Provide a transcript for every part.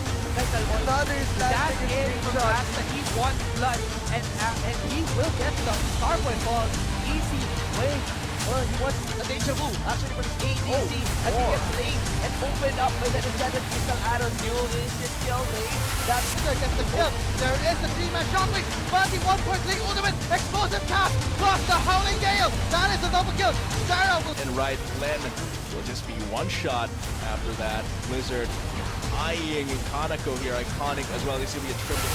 himself. Another That slam is the fact that he wants blood, and he will get the star point ball. Easy way. Well, he wants a danger move. Actually, for his ADC, as he gets late and opened up by the enchanted crystal arrow. New instant kill rate. That's gets the kill. There is the 3-man shockwave. Bunty 1.3 ultimate. Explosive cast. Plus the Howling Gale. That is a double kill. Sarah will... And right, Glenn will just be one shot after that. Blizzard eyeing Kanako here, iconic as well. This will be a triple.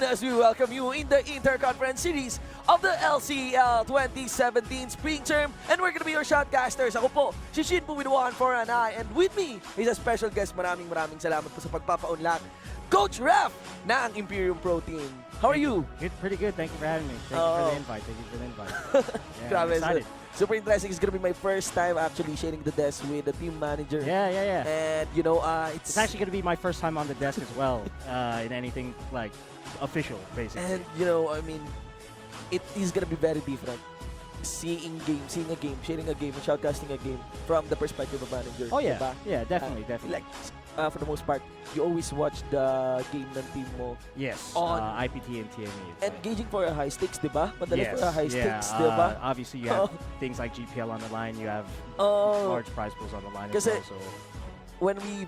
As we welcome you in the Interconference Series of the LCL 2017 Spring Term. And we're gonna be your shoutcasters. Ako po, si Shin Puwinuan for an eye. And with me is a special guest. Maraming salamat po sa pagpapaunlak. Coach Raf ng Imperium Pro Team. How are you? Good, pretty good. Thank you for having me. Thank you for the invite. Yeah, I'm Grabe, excited. super interesting. It's gonna be my first time actually sharing the desk with the team manager. Yeah. And you know, It's actually going to be my first time on the desk as well, in anything like official, basically. And you know, I mean, it is gonna be very different. Seeing a game, sharing a game, and shoutcasting a game from the perspective of manager. Oh yeah, diba? yeah, definitely. Like, for the most part, you always watch the game ng team mo. Yes, on IPT and TME. Engaging for a high stakes, diba? Madalas Yes, for a high stakes, diba? Obviously, you have things like GPL on the line. You have large prize pools on the line as Kasi well. So when we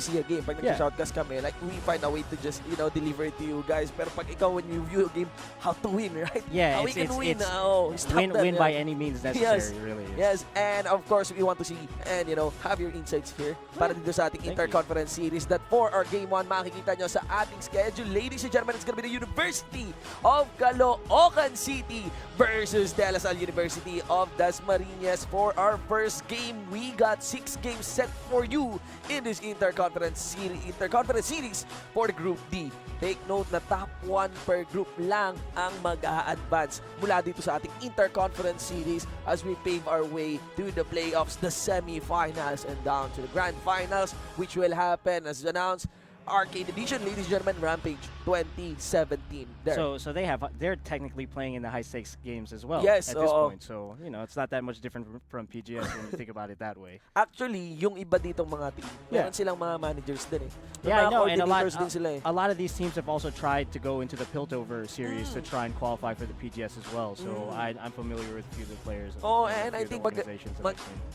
see a game, pag nag-shoutcast kami, like we find a way to just, you know, deliver it to you guys. Pero pag ikaw, when you view a game, how to win, right? yeah, how we can win. Win by any means necessary, really. Yes, and of course, we want to see and, you know, have your insights here para dito sa ating Interconference Series that for our Game 1, makikita nyo sa ating schedule. Ladies and gentlemen, it's gonna be the University of Caloocan City versus DLSUD University of Dasmariñas. For our first game, we got 6 games set for you in this Interconference Series for the Group D. Take note na top 1 per group lang ang mag-a-advance mula dito sa ating Interconference Series as we pave our way to the playoffs, the semi-finals, and down to the grand finals, which will happen as announced. Arcade Edition, ladies and gentlemen, Rampage 2017. There. So they're technically playing in the high stakes games as well. Yes, at this point. So you know, it's not that much different from PGS when you think about it that way. Actually, yung iba ditong mga team, meron silang mga managers din eh. Yeah, I know, and din a lot of these teams have also tried to go into the Piltover series to try and qualify for the PGS as well. So I'm familiar with a few of the players. And I think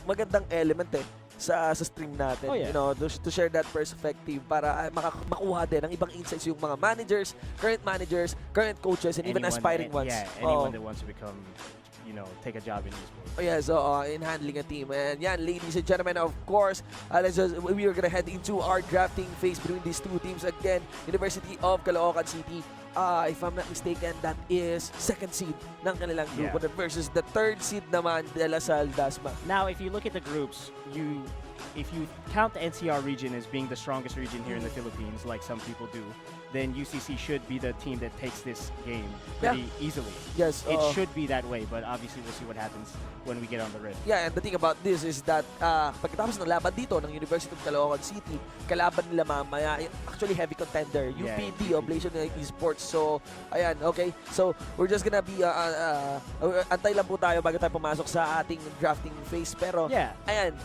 magandang element sa stream natin. You know, to share that perspective para makuha din ng ibang insights yung mga managers, current coaches, and even aspiring ones. Yeah, anyone that wants to become, you know, take a job in esports. Oh yeah, so in handling a team. And yan, ladies and gentlemen, of course, we are gonna head into our drafting phase between these two teams again. University of Caloocan City, if I'm not mistaken, that is second seed ng kanilang group versus the third seed naman, DLSUD Dasma. Now, if you look at the groups, if you count the NCR region as being the strongest region here in the Philippines, like some people do, then UCC should be the team that takes this game pretty easily. Yes. It should be that way, but obviously we'll see what happens when we get on the rift. Yeah, and the thing about this is that pagkatapos ng laban dito ng University of Caloocan City, kalaban nila mamaya, actually heavy contender, UPD, Oblation Esports. So, ayan, okay. So, we're just gonna be, antay lang po tayo bago tayo pumasok sa ating drafting phase. Pero, ayan,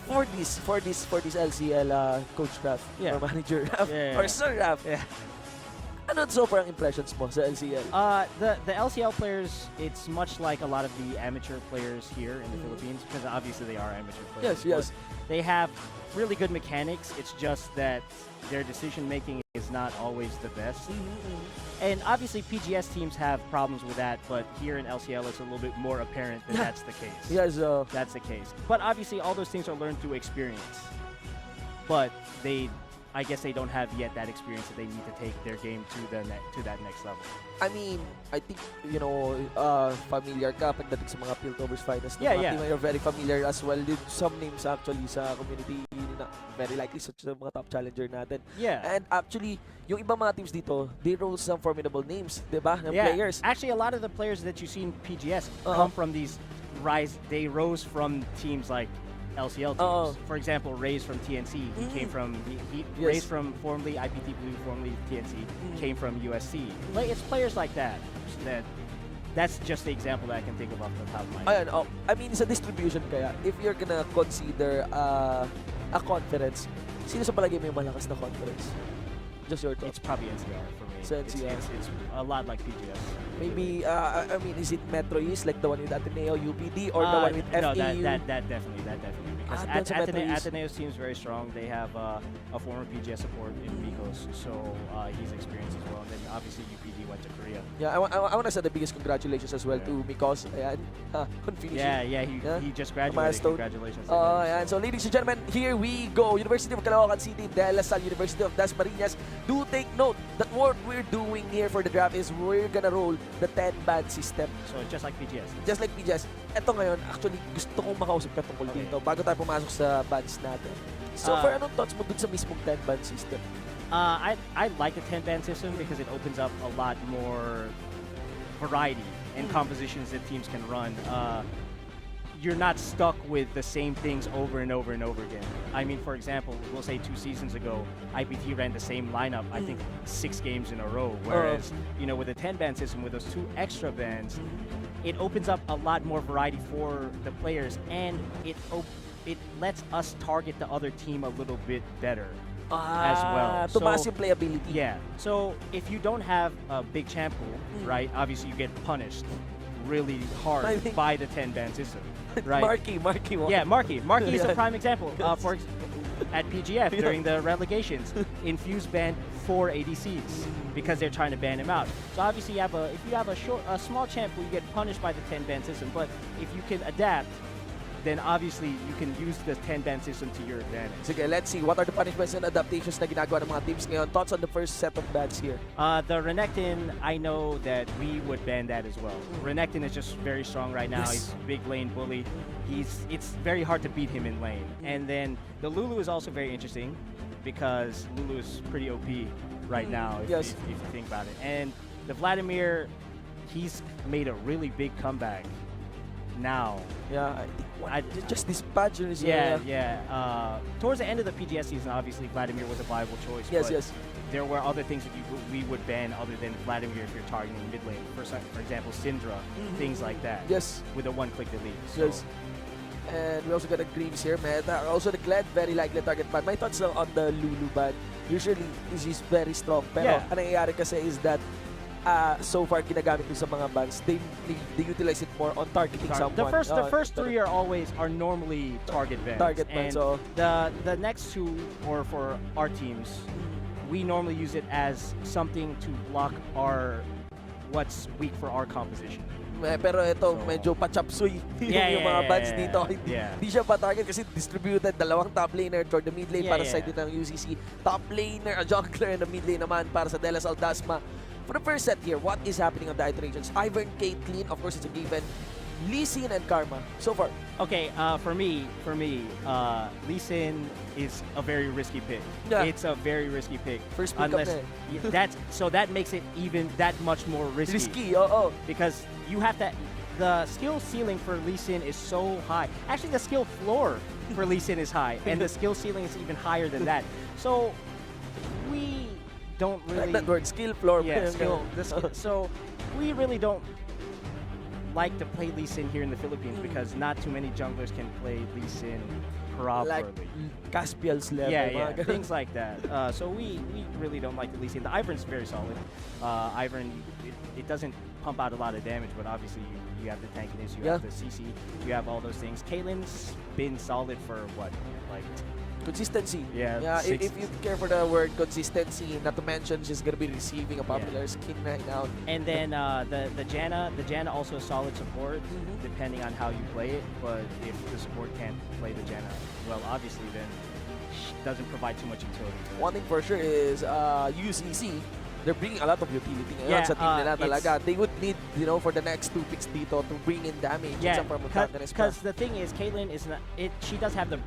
for this LCL, Coach Raf, or Manager Raf, or Sir Raf, ano so far ang impressions mo sa LCL? The LCL players, it's much like a lot of the amateur players here in the Philippines, because obviously they are amateur players. Yes. They have really good mechanics. It's just that their decision making is not always the best. And obviously PGS teams have problems with that, but here in LCL it's a little bit more apparent that that's the case. Yes, that's the case. But obviously all those things are learned through experience. But I guess they don't have yet that experience that they need to take their game to that next level. I mean, I think, you know, familiar ka pagdating sa mga Piltovers finals. You're very familiar as well. Some names actually sa community na very likely sa mga top challenger natin. And actually, yung ibang mga teams dito, they roll some formidable names, diba? Ng players. Actually, a lot of the players that you see in PGS come from these they rose from teams like LCL teams. For example, Raze from TNC. He came from Raze from formerly IPT Blue, formerly TNC, came from USC. Like, it's players like that that's just the example that I can think of off the top of my head. Ayun, I mean, sa distribution kaya, if you're gonna consider a conference, sino sa palagay mo yung malakas na conference? Just your thoughts. It's probably NCR for me. So NCR. It's a lot like PGS. Maybe, I mean, is it Metro East, like the one with Ateneo, UPD, or the one with No, FEU? that definitely. Because Doon sa Metro East. Ateneo's team is very strong. They have a former PGS support in Mikos, so he's experienced as well. And then obviously UPD went to Korea. Yeah, I want to say the biggest congratulations as well to Mikos. Ayan, on finishing. He just graduated. Milestone. Congratulations. Ayan. So, ladies and gentlemen, here we go. University of Caloocan City, DLSUD, University of Dasmariñas. Do take note that what we're doing here for the draft is we're gonna roll the 10-band system. So, just like PGS. Just like PGS. Ito ngayon, actually, gusto kong makausap ka tungkol dito bago tayo pumasok sa bands natin. So, for anong thoughts mo dun sa mismong 10-band system? I like the 10-band system because it opens up a lot more variety in compositions that teams can run. You're not stuck with the same things over and over and over again. I mean, for example, we'll say 2 seasons ago, IPT ran the same lineup, I think 6 games in a row. Whereas, you know, with the 10-band system, with those 2 extra bands, it opens up a lot more variety for the players, and it lets us target the other team a little bit better as well. Tumaas yung playability. Yeah. So if you don't have a big champ pool, right, obviously you get punished really hard by the 10-band system. Right. Marky. Yeah, Marky. Marky is a prime example. At PGF during the relegations, Infuse banned 4 ADCs because they're trying to ban him out. So obviously, if you have a small champ, you get punished by the 10-band system. But if you can adapt, then obviously you can use the 10-band system to your advantage. Sige, let's see. What are the punishments and adaptations na ginagawa ng mga teams ngayon? Thoughts on the first set of bans here? The Renekton, I know that we would ban that as well. Renekton is just very strong right now. He's a big lane bully. It's very hard to beat him in lane. And then the Lulu is also very interesting because Lulu is pretty OP right now if you think about it. And the Vladimir, he's made a really big comeback now. Yeah, I think just this patch is towards the end of the PGS season, obviously Vladimir was a viable choice. Yes. There were other things that we would ban other than Vladimir if you're targeting mid lane. For example, Syndra, things like that. Yes. With a one-click delete. So. Yes. And we also got a Greaves here, Meta. Also the Glad, very likely target ban. My thoughts lang on the Lulu ban. Usually, is very strong. Pero ang nangyayari kasi is that so far ginagamit ko sa mga bans, they utilize it more on targeting someone. The first 3 are normally target bans. Target bans. So the next 2, or for our teams, we normally use it as something to block what's weak for our composition. Pero ito, medyo pa-chapsuy yung mga bans dito. Hindi siya pa-target kasi distributed. 2 top laner toward the mid lane para sa side ng UCC. Top laner, a jungler, and the mid lane naman para sa DLSL Dasma. For the first set here, what is happening on the iterations? Ivern, Caitlyn, of course it's a given. Lee Sin and Karma, so far. Okay, for me, Lee Sin is a very risky pick. Yeah. It's a very risky pick. First pick that makes it even that much more risky. Risky, because you have to. The skill ceiling for Lee Sin is so high. Actually, the skill floor for Lee Sin is high, and the skill ceiling is even higher than that. So we don't really like that word, skill floor. Yeah, so we really don't like to play Lee Sin here in the Philippines because not too many junglers can play Lee Sin properly. Like Caspial's level. Yeah, things like that. So we really don't like the Lee Sin. The Ivern's very solid. Ivern, it doesn't pump out a lot of damage, but obviously you have the tankiness, you have the CC, you have all those things. Kaelin's been solid for what, like consistency. Yeah. If you care for the word consistency, not to mention she's gonna be receiving a popular skin right now. And then the Janna also a solid support, depending on how you play it. But if the support can't play the Janna, well, obviously then she doesn't provide too much utility. One thing for sure is UCC. They're bringing a lot of utility ngayon sa team nila talaga. They would need, for the next 2 picks dito to bring in damage. Yeah, because the thing is, Caitlyn is not. She does have the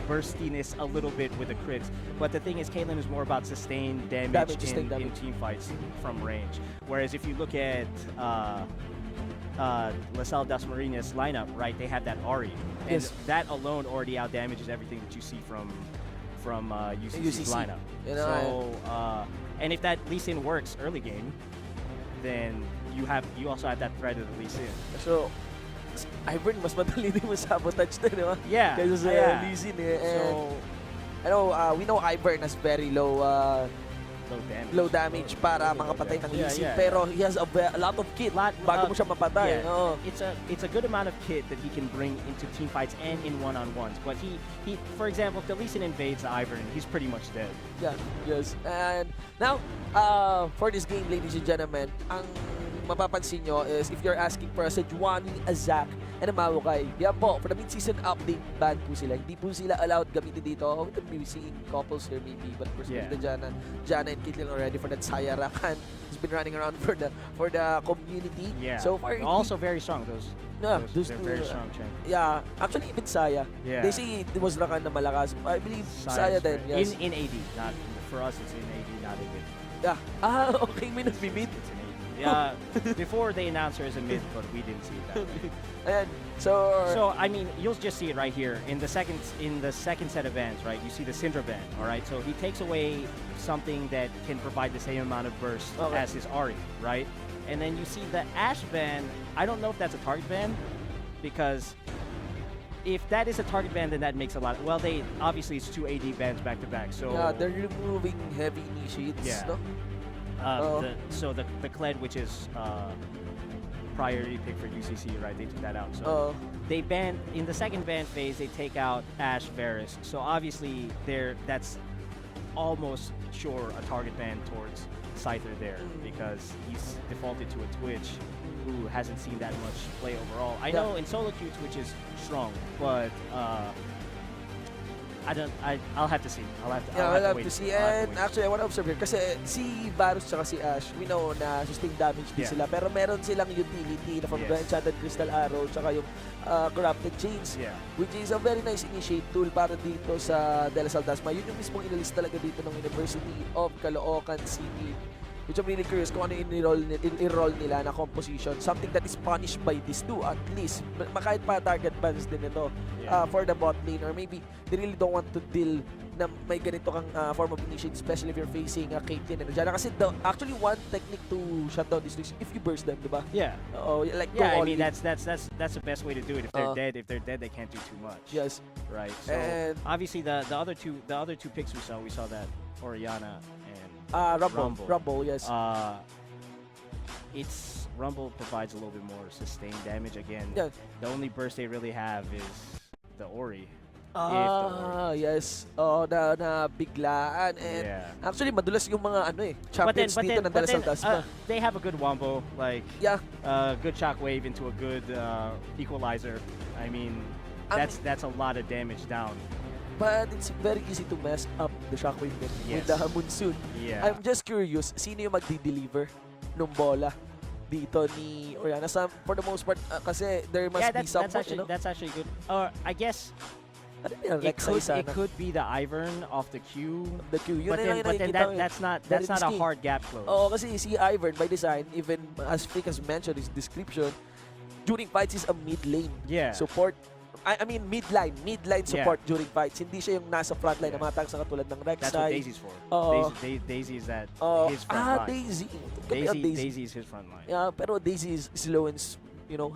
burstiness a little bit with the crits, but the thing is, Caitlyn is more about sustained damage in team fights from range. Whereas if you look at LaSalle Dasmariñas lineup, right? They have that Ari, and Yes. that alone already out damages everything that you see from UCC's UCC. lineup. You know, So and if that Lee Sin works early game, then you also have that threat of the Lee Sin. So, Ivern, mas madali din mo sabotage din, di ba? Yeah. Kaysa sa Yeah. Lee Sin, eh. And, So I know, we know Ivern has very low low damage. damage para Really low makapatay ng damage. Lee Sin. Yeah, yeah, Pero he has a lot of kit bago mo siya mapatay. Yeah, Oo. it's a good amount of kit that he can bring into team fights and in one-on-ones. But he for example, if the Lee Sin invades the Ivern, he's pretty much dead. Yeah, yes. And now, for this game, ladies and gentlemen, ang mapapansin nyo is if you're asking for a Sejuani, a Zac, and a Maokai, yan po, for the mid-season update, ban po sila. Hindi po sila allowed gamitin dito. We could be seeing couples here maybe, but of course, Yeah. the Jana and Caitlyn already for that Sayarakan who's been running around for the community. Yeah. So far, Also very strong. Those those they're two, very strong champ. yeah, actually even Saya. Yeah. They say it was Rakan na malakas. I believe Saya Saya's din, great. yes. In AD, not for us. It's in AD, not in mid. Yeah. Okay, may nag-mid. It's in AD. Yeah. Before they announced her as a mid, but we didn't see it that way. Ayan. So, I mean, you'll just see it right here in the second set of bans, right? You see the Syndra ban, all right? So he takes away something that can provide the same amount of burst Okay. as his Ari, right? And then you see the Ashe ban. I don't know if that's a target ban, because if that is a target ban, then that makes a lot. Well, obviously it's 2 AD bans back to back. So yeah, they're removing heavy initiates, Yeah. no? the Kled, which is priority pick for UCC, right? They took that out. So they banned in the second ban phase. They take out Ashe Varus. So obviously that's almost sure a target ban towards Scyther there, because he's defaulted to a Twitch who hasn't seen that much play overall. I know in solo queue Twitch is strong, but I'll have to see. I'll wait. have to see. I'll have to And wait. actually, I want to observe here, kasi si Varus tsaka si Ashe, we know na sustained damage din Yeah. sila, pero meron silang utility na from Yes. the Enchanted Crystal Arrow tsaka yung Corrupted Chains, Yeah. which is a very nice initiate tool para dito sa DLSUD Dasma. Yun yung mismong inalis talaga dito ng University of Caloocan City. Which I'm really curious kung ano i-roll nila na composition. Something that is punished by these two at least. Kahit pa target bans din ito for the bot lane. Or maybe they really don't want to deal na may ganito kang form of initiate, especially if you're facing Caitlyn and Jana. Kasi actually one technique to shut down this is if you burst them, di ba? Yeah. Like Yeah, I go all mean in. that's the best way to do it. If they're dead, they can't do too much. Yes. Right. So And obviously the other two picks we saw that Oriana and Rumble, yes. it's Rumble provides a little bit more sustained damage. Again, Yeah. the only burst they really have is the Ori. Yes. Na biglaan. And Yeah. actually, madulas yung mga But then, champions dito ng DLSUD Dasma. they have a good wombo, like Yeah. good shockwave into a good equalizer. I mean, that's a lot of damage down. But it's very easy to mess up the shockwave with Yes. the monsoon. Yeah. I'm just curious, sino yung magdi-deliver nung bola dito ni Oriana? For the most part, kasi there must be someone, that's actually good. Or I guess Ano yung it Rek'Sai sana? could be the Ivern off the queue. The Q. Yun But na then, lang but then nakikita ko. that's not Very a risky. hard gap close. Oo, kasi si Ivern by design, even as Freak has mentioned his description, during fights is a mid lane Yeah. support. I mean midline support during fights. Hindi siya yung nasa frontline na mga tanks na katulad ng That's what Rek'Sai. Daisy's for. Oo. Daisy is that his front line. Daisy. Could be a Daisy is his front line. Yeah, pero Daisy is slow and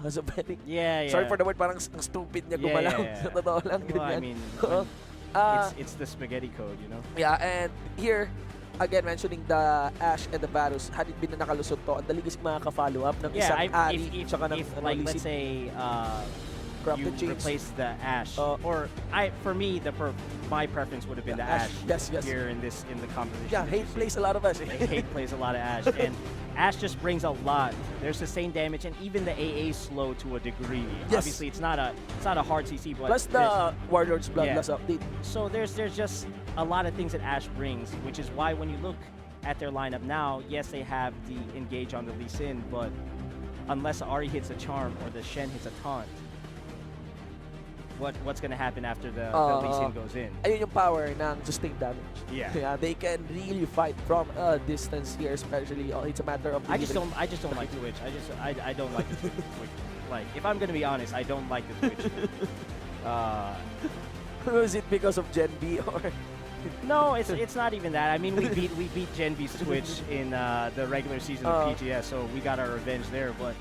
has a very Yeah. sorry for the word, parang ang stupid niya gumalaw. Sa totoo lang, Well, I ganyan. mean, Oo. it's the spaghetti code, Yeah, and here, again, mentioning the Ashe and the Varus, had it been na nakalusot to, ang dali kasi makaka-follow up ng Yeah, isang Ari, if tsaka ng like Lee let's Sin. say you Corrupted Chains. replace the Ashe, or for me my preference would have been the Ashe. Ashe. Yes. Here in the composition. Yeah, that you hate see. plays a lot of us. Hate plays a lot of Ashe, and Ashe just brings a lot. There's sustained damage, and even the AA slow to a degree. Yes. Obviously, it's not a hard CC, but Plus the Warlord's Bloodlust update. so there's just a lot of things that Ashe brings, which is why when you look at their lineup now, yes, they have the engage on the Lee Sin, but unless Ari hits a charm or the Shen hits a taunt, what's gonna happen after the Lee Sin goes in. Ayun yung power ng sustained damage. Yeah. They can really fight from a distance here, especially it's a matter of I just don't like Twitch. I don't like the Twitch. Like, if I'm gonna be honest, I don't like the Twitch. Was it because of Gen B or? No, it's not even that. I mean, we beat Gen B's Twitch in the regular season of PGS, so we got our revenge there. But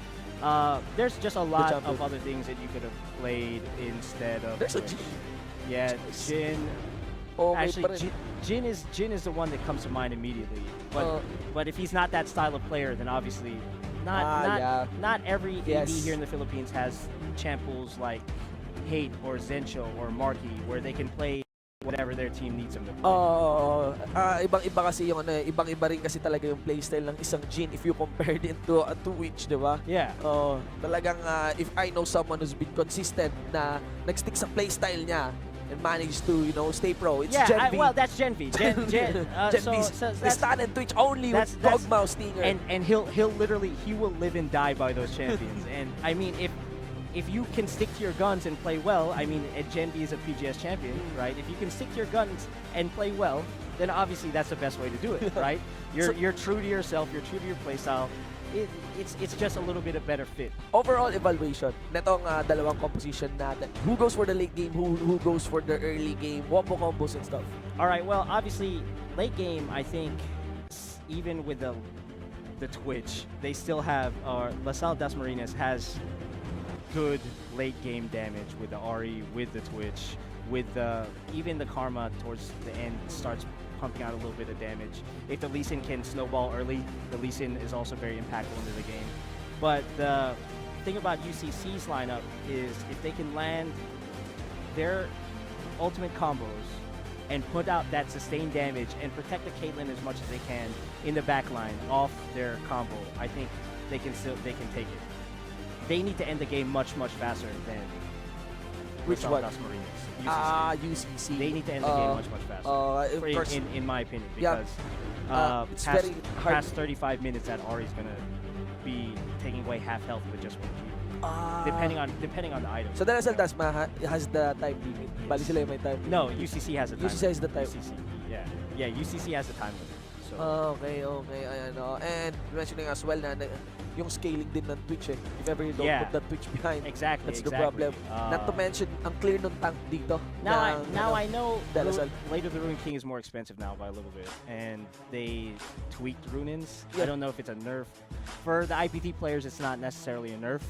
there's just a lot of other things that you could have played instead of There's Twitch. a Jin. Yeah, Jin. Actually, Jin is the one that comes to mind immediately. But if he's not that style of player, then obviously not every AD here in the Philippines has champ pools like Hate or Zencho or Marky where they can play whatever their team needs them to play. Ibang-iba kasi yung ibang-iba rin kasi talaga yung playstyle ng isang Jin if you compare it to a Twitch, di ba? Yeah. Talagang if I know someone who's been consistent na nag-stick sa playstyle niya and managed to, stay pro, it's Gen V. Well, that's Gen V. Gen V's Stan and Twitch only with Dogmouse Stinger. And he will live and die by those champions. And I mean, if you can stick to your guns and play well, I mean, Gen V is a PGS champion, right? If you can stick to your guns and play well, then obviously that's the best way to do it, right? You're true to yourself, you're true to your playstyle. It's just a little bit of better fit. Overall evaluation, netong dalawang composition natin. Who goes for the late game? Who goes for the early game? Wombo combos and stuff. All right, well, obviously, late game, I think, even with the Twitch, they still have, LaSalle Dasmariñas has good late game damage with the RE, with the Twitch, with even the Karma towards the end starts pumping out a little bit of damage. If the Lee Sin can snowball early, the Lee Sin is also very impactful into the game. But the thing about UCC's lineup is if they can land their ultimate combos and put out that sustained damage and protect the Caitlyn as much as they can in the backline off their combo, I think they can take it. They need to end the game much faster than Which one? UCC. UCC. They need to end the game much faster. In my opinion, because it's very hard. Past 35 minutes, that Ari's gonna be taking away half health with just one key. Depending on the item. So DLSL Dasma has the time limit. Bali sila yung may time limit. No, UCC has a time. UCC has the time. UCC, yeah, UCC has the time limit. So. Okay. Ayan, and mentioning as well na yung scaling din ng Twitch if ever you don't put the Twitch behind. Exactly. That's the problem. Not to mention, ang clear nung tank dito. Now I know Later the Rune King is more expensive now by a little bit, and they tweaked Runins. Yeah. I don't know if it's a nerf. For the IPT players, it's not necessarily a nerf,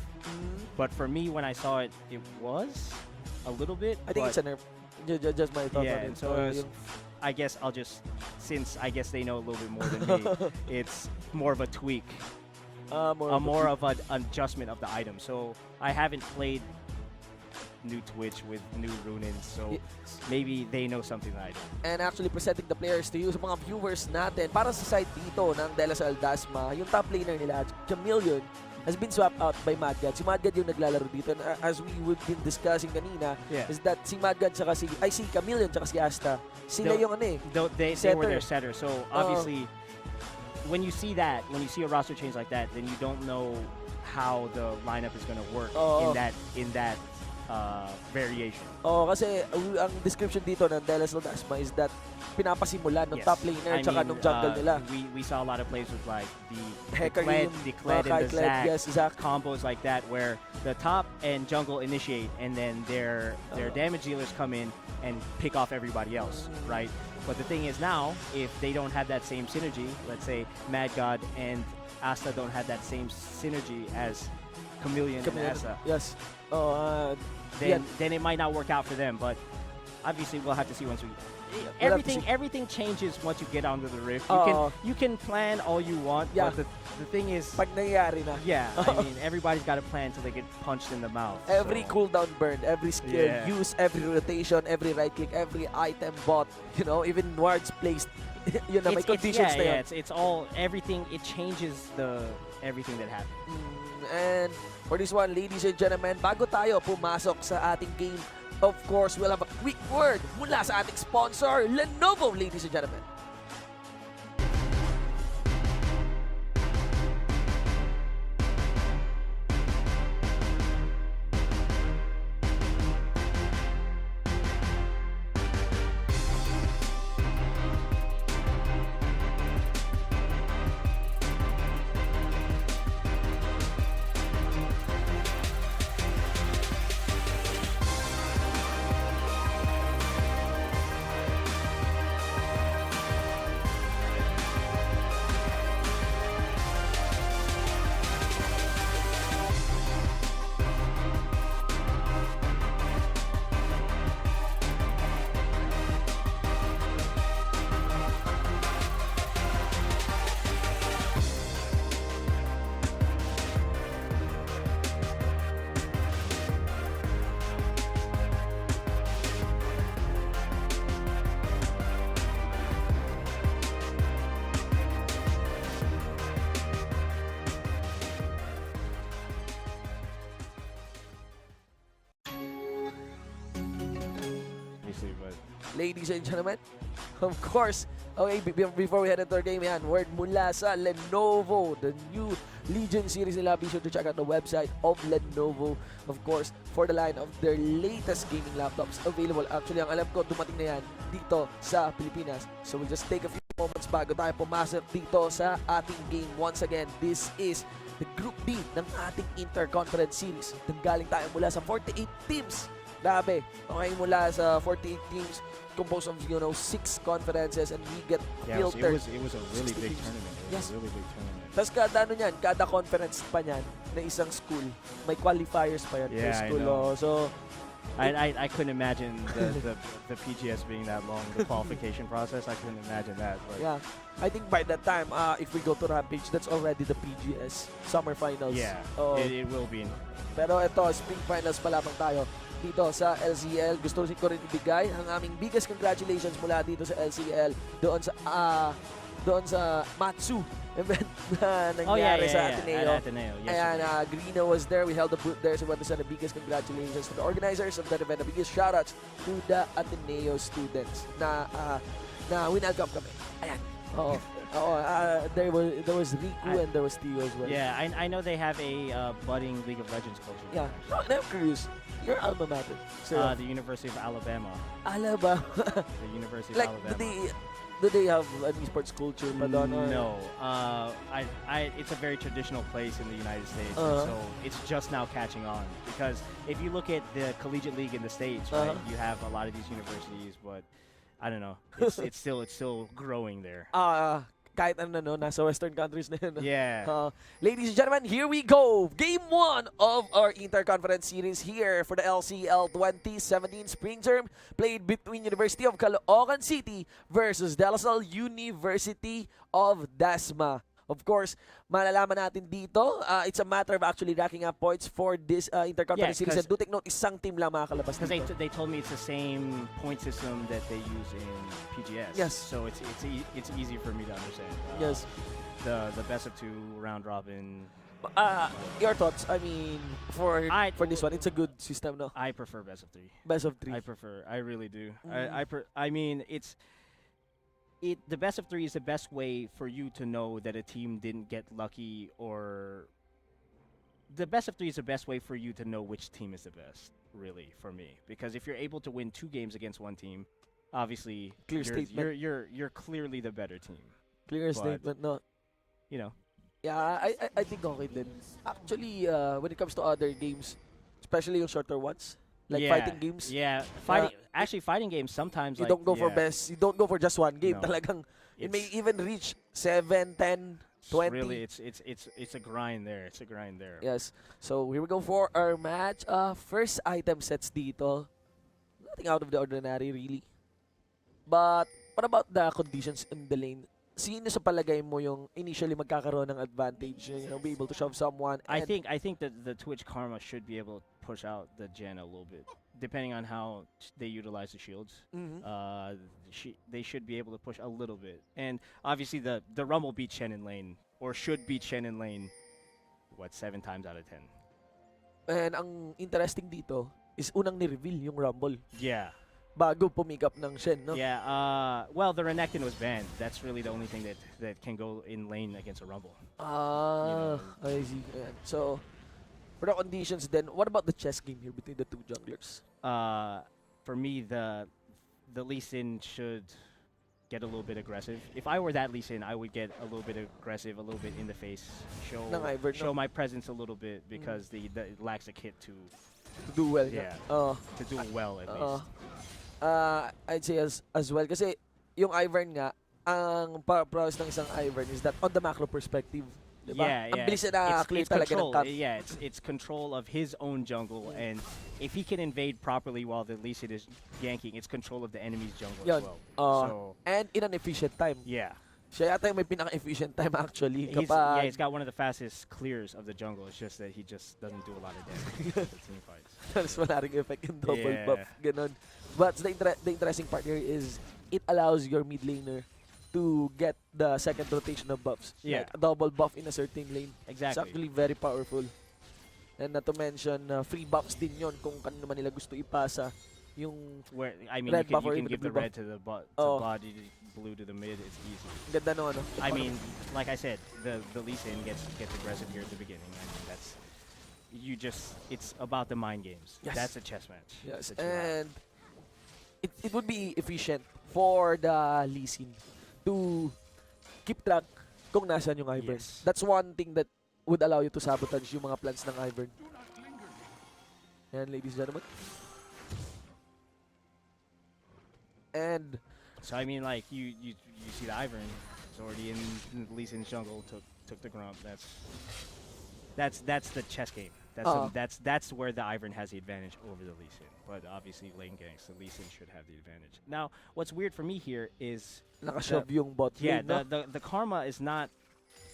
but for me, when I saw it, it was a little bit. I think it's a nerf. Just my thoughts on it. So I guess since I guess they know a little bit more than me, it's more of a tweak. More of an adjustment of the item. So I haven't played new Twitch with new Runins, so maybe they know something that I don't. And actually presenting the players to you sa mga viewers natin para sa side dito ng DLSL Dasma, yung top laner nila, Chameleon, has been swapped out by Madgad. Si Madgad yung naglalaro dito. And as we would been discussing kanina, is that si Madgad tsaka si Chameleon tsaka si Asta, sila yung they were their setter. So obviously, when you see a roster change like that, then you don't know how the lineup is going to work in that variation. Kasi ang description dito ng DLSL Dasma is that pinapasimula ng top laner tsaka ng jungle nila. We saw a lot of plays with like the Hecarim, Kled and the Zac combos like that where the top and jungle initiate and then their damage dealers come in and pick off everybody else, right? But the thing is now, if they don't have that same synergy, let's say Mad God and Asta don't have that same synergy as Chameleon and Asta. Yes. Then it might not work out for them. But obviously, we'll have to see once we. Everything changes once you get onto the rift. You can plan all you want, but the thing is, pag nangyari na. Yeah, I mean everybody's got a plan until they get punched in the mouth. Every cooldown burn, every skill use, every rotation, every right click, every item bought, even wards placed. Yun na may conditions na yun. It's all everything. It changes everything that happens. And for this one, ladies and gentlemen, bago tayo pumasok sa ating game, of course, we'll have a quick word mula sa ating sponsor, Lenovo, ladies and gentlemen. ladies and gentlemen. Of course, okay, before we head into our game, yan, word mula sa Lenovo, the new Legion series nila. Be sure to check out the website of Lenovo, of course, for the line of their latest gaming laptops available. Actually, ang alam ko, dumating na yan dito sa Pilipinas. So we'll just take a few moments bago tayo pumasok dito sa ating game. Once again, this is the Group B ng ating Interconference series. Nanggaling tayo mula sa 48 teams. Grabe. Okay, mula sa 48 teams composed of, 6 conferences, and we get filtered. It was a really big tournament. It was Yes. a really big tournament. Tapos kada conference pa niyan na isang school, may qualifiers pa yan per Yeah, I school. know. So, I couldn't imagine the PGS being that long, the qualification process. I couldn't imagine that. But yeah. I think by that time, if we go to Rampage, that's already the PGS Summer Finals. yeah, Oh, it will be. pero ito, Spring Finals pa lamang tayo dito sa LCL. Gusto ko rin ibigay ang aming biggest congratulations mula dito sa LCL doon sa Matsu event na nangyari sa Ateneo. At Ateneo. Yes, Ayan, Greeno was there. We held the booth there. So we want to send the biggest congratulations to the organizers of that event. The biggest shoutouts to the Ateneo students na winelcome kami. Ayan. Oo. There was Riku and there was Tio as well. Yeah, I know they have a budding League of Legends culture. Yeah. No, and I'm curious. Your alma mater. So, The University of Alabama. Alabama. The University of Like, Alabama. do they have an esports culture pa doon? Or? No. It's a very traditional place in the United States, Uh-huh. so it's just now catching on. Because if you look at the collegiate league in the States, right, Uh-huh. you have a lot of these universities, but I don't know. It's still growing there. Kahit nasa western countries na yun. Yeah. Ladies and gentlemen, here we go. Game 1 of our Interconference series here for the LCL 2017 spring term, played between University of Caloocan City versus DLSUD University of Dasma. Of course, malalaman natin dito, it's a matter of actually racking up points for this Interconference Yeah, series. And do take note, isang team lang makakalabas Because dito. they told me it's the same point system that they use in PGS. Yes. So it's easy for me to understand. Yes. The best of 2 round robin. Your thoughts? I mean, for this one, it's a good system, no? I prefer best of 3. Best of 3. I really do. I mean, the best of 3 is the best way for you to know that a team didn't get lucky, or the best of 3 is the best way for you to know which team is the best, really, for me. Because if you're able to win 2 games against one team, obviously Clear statement. you're clearly the better team. Clear But, statement, no? You know. Yeah, I think okay din. Actually, when it comes to other games, especially yung shorter ones, like Yeah, fighting games, Yeah, fighting games sometimes you like, don't go for yeah, best. You don't go for just one game. No. Talagang it may It's- even reach 7, 10, 20. Really, it's a grind there. It's a grind there. Yes. So here we go for our match. First item sets dito. Nothing out of the ordinary, really. But what about the conditions in the lane? Sino sa palagay mo yung initially magkakaroon ng advantage? Be able to shove someone. I and- think that the Twitch Karma should be able to push out the Jen a little bit, depending on how they utilize the shields. Mhm. They should be able to push a little bit, and obviously the Rumble beat Shen in lane, or should beat Shen in lane. 7 times out of 10? And ang interesting dito is unang ni-reveal yung Rumble Yeah, bago pumikap ng Shen, no? yeah. Well, the Renekton was banned. That's really the only thing that can go in lane against a Rumble. I see. Ayan. So, for the conditions then, what about the chess game here between the two junglers? For me, the Lee Sin should get a little bit aggressive. If I were that Lee Sin, I would get a little bit aggressive, a little bit in the face, show Ng Ivern, no? show my presence a little bit, because it lacks a kit to To do well. Yeah. Uh, do well at least. I'd say as well. Kasi yung Ivern nga, ang pros ng isang Ivern is that on the macro perspective, diba? Yeah, Ang bilis na clear it's talaga ng control. camp. Yeah, it's control of his own jungle, and if he can invade properly while the Lee Sin is ganking, it's control of the enemy's jungle Yun. as well. Uh, So and in an efficient time. yeah. Siya yata yung may pinaka-efficient time actually. He's Kapag, got one of the fastest clears of the jungle. It's just that he just doesn't do a lot of damage in the team fights. Tapos wala ring effect yung double Yeah. buff. Ganon. But the interesting part here is it allows your mid laner to get the second rotation of buffs. Yeah. Like a double buff in a certain lane. It's Exactly. actually very powerful. And not to mention, free buffs din yon kung kanino man nila gusto ipasa Yung Where I mean, red you buff or can even give the the blue red to the Oh. body, blue to the mid. It's easy. ganda no, ano. I mean, like I said, the Lee Sin gets aggressive here at the beginning. I mean, that's it's about the mind games. Yes. That's a chess match. Yes, that you have. and it would be efficient for the Lee Sin to keep track kung nasaan yung Ivern. Yes. That's one thing that would allow you to sabotage yung mga plans ng Ivern. And ladies and gentlemen. And So I mean, like you see the Ivern is already in the Lee Sin's jungle. Took the Grump. That's the chess game. That's where the Ivern has the advantage over the Lee Sin. But obviously lane ganks, the Lee Sin should have the advantage. Now, what's weird for me here is nakashove yung bot yeah, lane, no? the Karma is not.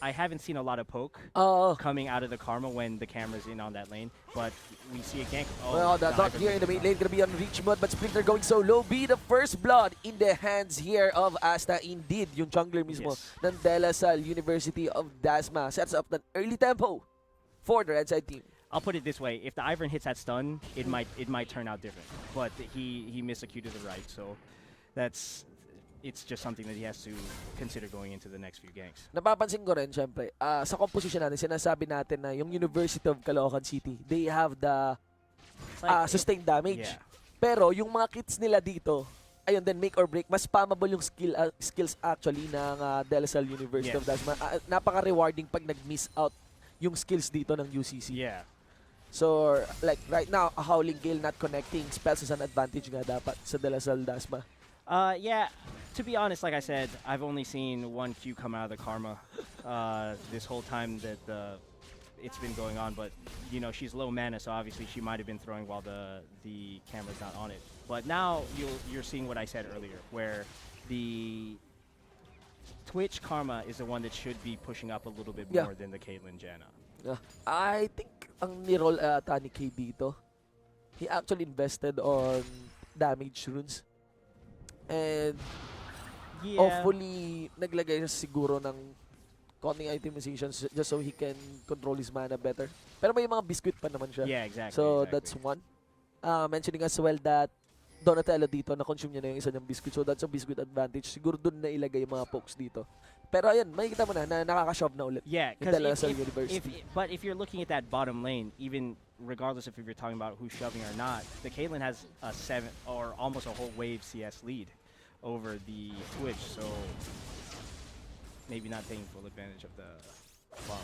I haven't seen a lot of poke Oo. coming out of the Karma when the camera's in on that lane, but we see a gank. Well, the dot Ivern here in the picks main it up. lane gonna be on reach mode, but Splinter going so low. Be the first blood in the hands here of Asta. Indeed, yung jungler mismo Yes. ng DLSUD University of Dasma sets up an early tempo for the red side team. I'll put it this way: if the Ivern hits that stun, it might turn out different. But he missed a Q to the right, so it's just something that he has to consider going into the next few ganks. Napapansin ko rin, syempre, sa composition natin, sinasabi natin na yung University of Caloocan City, they have the It's like, sustained damage. yeah. Pero yung mga kits nila dito, ayun din, make or break, mas spammable yung skills actually ng DLSL University of Yes. Dasma. Napaka-rewarding pag nag-miss out yung skills dito ng UCC. Yeah. So, like right now, a Howling Gale not connecting spells is an advantage nga dapat sa DLSL Dasma. Yeah. To be honest, like I said, I've only seen one Q come out of the Karma this whole time that it's been going on. But you know, she's low mana, so obviously she might have been throwing while the camera's not on it. But now you're seeing what I said earlier, where the Twitch Karma is the one that should be pushing up a little bit Yeah. more than the Caitlyn Janna. I think ang ni-roll ata ni K dito, he actually invested on damage runes. And Yeah. hopefully, naglagay siya siguro ng konting itemizations just so he can control his mana better. Pero may mga biscuit pa naman siya. Yeah, exactly. So, exactly. that's one. Mentioning as well that Donatello dito, na-consume niya na yung isa niyang biscuit. So, that's a biscuit advantage. Siguro dun na ilagay yung mga pokes dito. Pero ayun, makikita mo na nakaka-shove na ulit. Yeah, Yung because DLSL University. but if you're looking at that bottom lane, even regardless if you're talking about who's shoving or not, the Caitlyn has a 7 or almost a whole wave CS lead over the Twitch, so maybe not taking full advantage of the farm.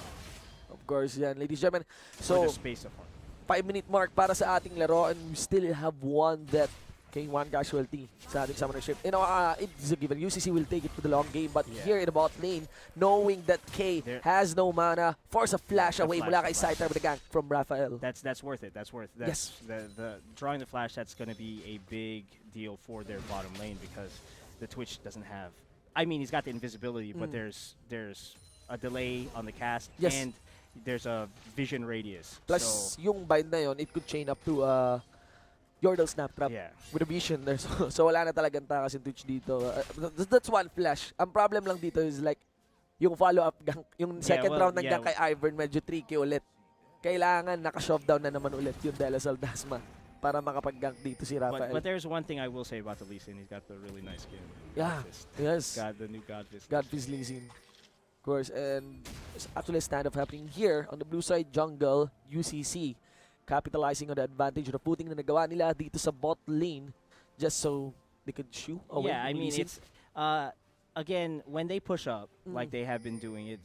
Of course, yan. Ladies and gentlemen, Or so the space of farm. 5-minute mark para sa ating laro and we still have one death. One casualty sa ating summoner ship. You know, it's a given. UCC will take it to the long game, but Yeah. here in the bot lane, knowing that K has no mana, force a flash away mula kay Scyther with the gank from Raphael. That's worth it. That's worth Yes. the drawing the flash. That's going to be a big deal for their bottom lane because the Twitch doesn't have. I mean, he's got the invisibility, but there's a delay on the cast Yes. and there's a vision radius. Plus, so, yung bind na yon, it could chain up to Yordle Snap Trap yeah. with a vision there. So wala na talagang takas yung Twitch dito. That's one flash. Ang problem lang dito is like, yung follow-up gank, yung second round ng gank kay Ivern, medyo tricky ulit. Kailangan naka-shove down na naman ulit yung DLSL Dasma para makapag-gank dito si Raphael. But there's one thing I will say about the Lee Sin. He's got the really nice skin. Yeah. Godfist. Yes. Got the new Godfist. Godfist Lee Sin. Of course, and there's actually a stand-up happening here on the blue side jungle, UCC, capitalizing on the advantage of the footing na nagawa nila dito sa bot lane just so they could shoo away. Yeah, I from mean, Lee Sin. it's again when they push up like they have been doing, it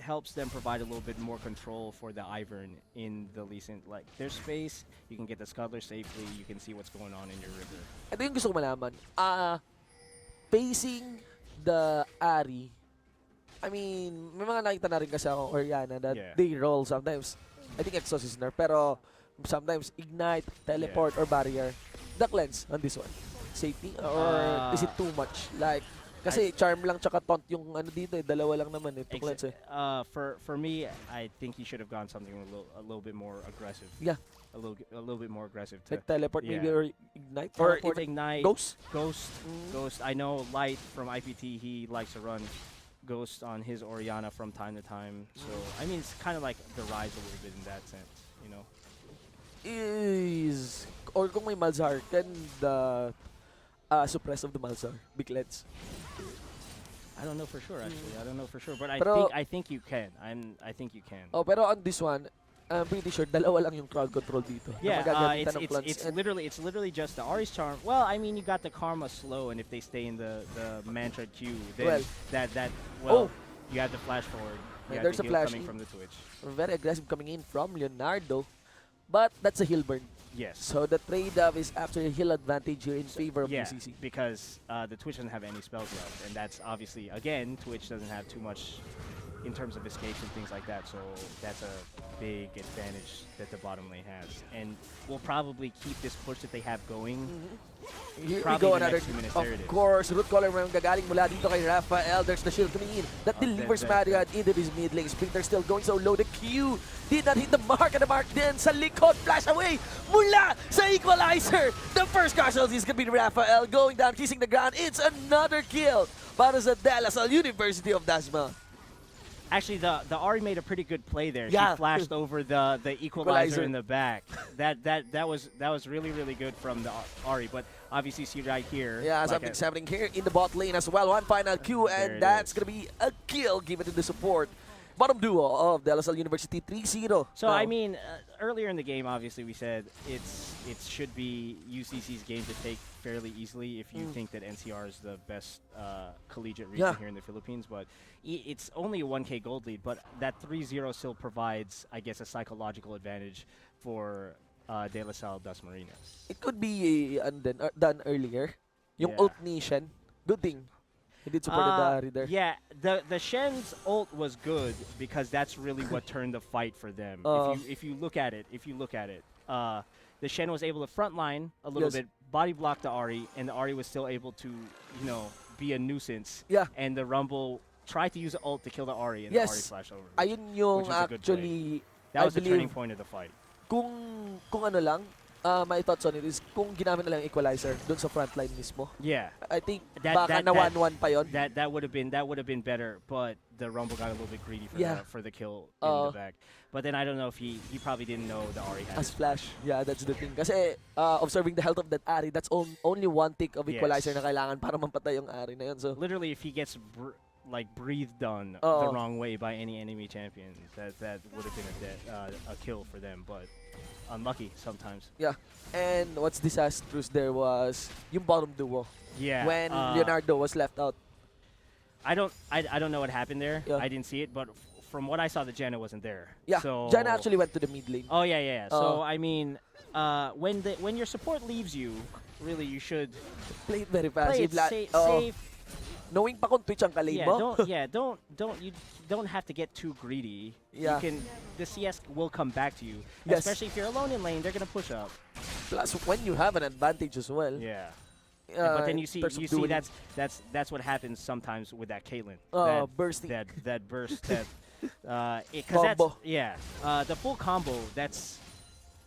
helps them provide a little bit more control for the Ivern in the Lee Sin. Like there's space, you can get the Scuttler safely, you can see what's going on in your river. Ito yung gusto ko malaman. Facing the Ari, I mean, may mga nakita na rin kasi ako Oriana that Yeah. they roll sometimes. I think Exhaust is nerf, pero sometimes Ignite, Teleport, or Barrier. The cleanse on this one. Safety? Or is it too much? Like, kasi Charm lang tsaka Taunt yung ano dito eh. Dalawa lang naman eh. To cleanse eh. For me, I think he should have gone something a little bit more aggressive. Yeah. A little bit more aggressive. Like Teleport yeah. maybe or Ignite? Teleport, or even Ignite, Ghost? Ghost. I know Light from IPT, he likes to run Ghost on his Oriana from time to time. So, I mean, it's kind of like the Rise a little bit in that sense, you know? Is or kung may Malzahar, can the suppress of the Malzahar be cleansed? I don't know for sure, actually. I don't know for sure, but Pero- I think you can. I think you can. Oh, pero on this one, I'm pretty sure dalawa lang yung crowd control dito. Yeah, na magagamitan ng plants. it's And literally just the Ari's charm. Well, I mean, you got the Karma slow, and if they stay in the mantra queue, then you have the flash forward. You And have there's the a heal flash coming in. from the Twitch. very aggressive coming in from Leonardo. But that's a heal burn. Yes. So the trade-off is actually a heal advantage here in favor of Yeah, UCC. because the Twitch doesn't have any spells left, and that's obviously, again, Twitch doesn't have too much in terms of escapes and things like that, so that's a big advantage that the bottom lane has. And we'll probably keep this push that they have going. Here we Probably go, the another, next 2 minutes. of There it is. course, root caller mo yung gagaling mula dito kay Raphael. There's the shield coming in. That delivers Marian into his mid lane. Splinter still going so low. The Q did not hit the mark, and the mark then sa likod. Flash away mula sa equalizer. The first casualty is going to be Raphael going down, kissing the ground. It's another kill para sa DLSUD University of Dasma. Actually, the Ari made a pretty good play there. Yeah. She flashed over the Equalizer. equalizer in the back. That was really good from the Ari. But obviously, see right here. Yeah, like something's happening here in the bot lane as well. One final Q, There and it that's is. going to be a kill given to the support. Bottom duo of DLSUD University 3-0. So now. I mean, earlier in the game, obviously we said it should be UCC's game to take fairly easily if you think that NCR is the best collegiate region here in the Philippines. But it's only a 1K gold lead, but that 3-0 still provides, I guess, a psychological advantage for De La Salle Dasmariñas. It could be done earlier. Yung Yeah. ult ni Shen, good thing. He did support the Ari there. Yeah, the Shen's ult was good because that's really what turned the fight for them. If you look at it, the Shen was able to frontline a little bit, body block the Ari, and the Ari was still able to, be a nuisance. Yeah. And the Rumble tried to use the ult to kill the Ari, and Yes. the Ari flashed over. Ayun yung which was a good actually, That was I the turning believe, point of the fight. kung ano lang, my thoughts on it is kung ginamit na lang yung equalizer dun sa frontline mismo. Yeah. I think That- baka that- na that- 1-1 pa yon. That would have been better, but the Rumble got a little bit greedy for the kill in the back. But then I don't know if he probably didn't know the Ari had As his flash. Yeah, that's the thing. Kasi observing the health of that Ari, that's only one tick of equalizer na kailangan para mampatay yung Ari na yun. So Literally, if he gets breathed on the wrong way by any enemy champion, that would have been a kill for them. But unlucky sometimes. yeah. And what's disastrous there was yung bottom duo. Yeah. When Leonardo was left out. I don't know what happened there. Yeah. I didn't see it, but from what I saw, the Janna wasn't there. Yeah, So Jan actually went to the mid lane. Oh yeah. So I mean, when your support leaves you, really you should Play it very play passive. it safe. Knowing pa kung Twitch ang kalay mo. You don't have to get too greedy. Yeah. The CS will come back to you. Yes. Especially if you're alone in lane, they're gonna push up. Plus, when you have an advantage as well. Yeah. But then you see dueling. that's what happens sometimes with that Caitlyn. Bursting. That burst that Combo. the full combo, that's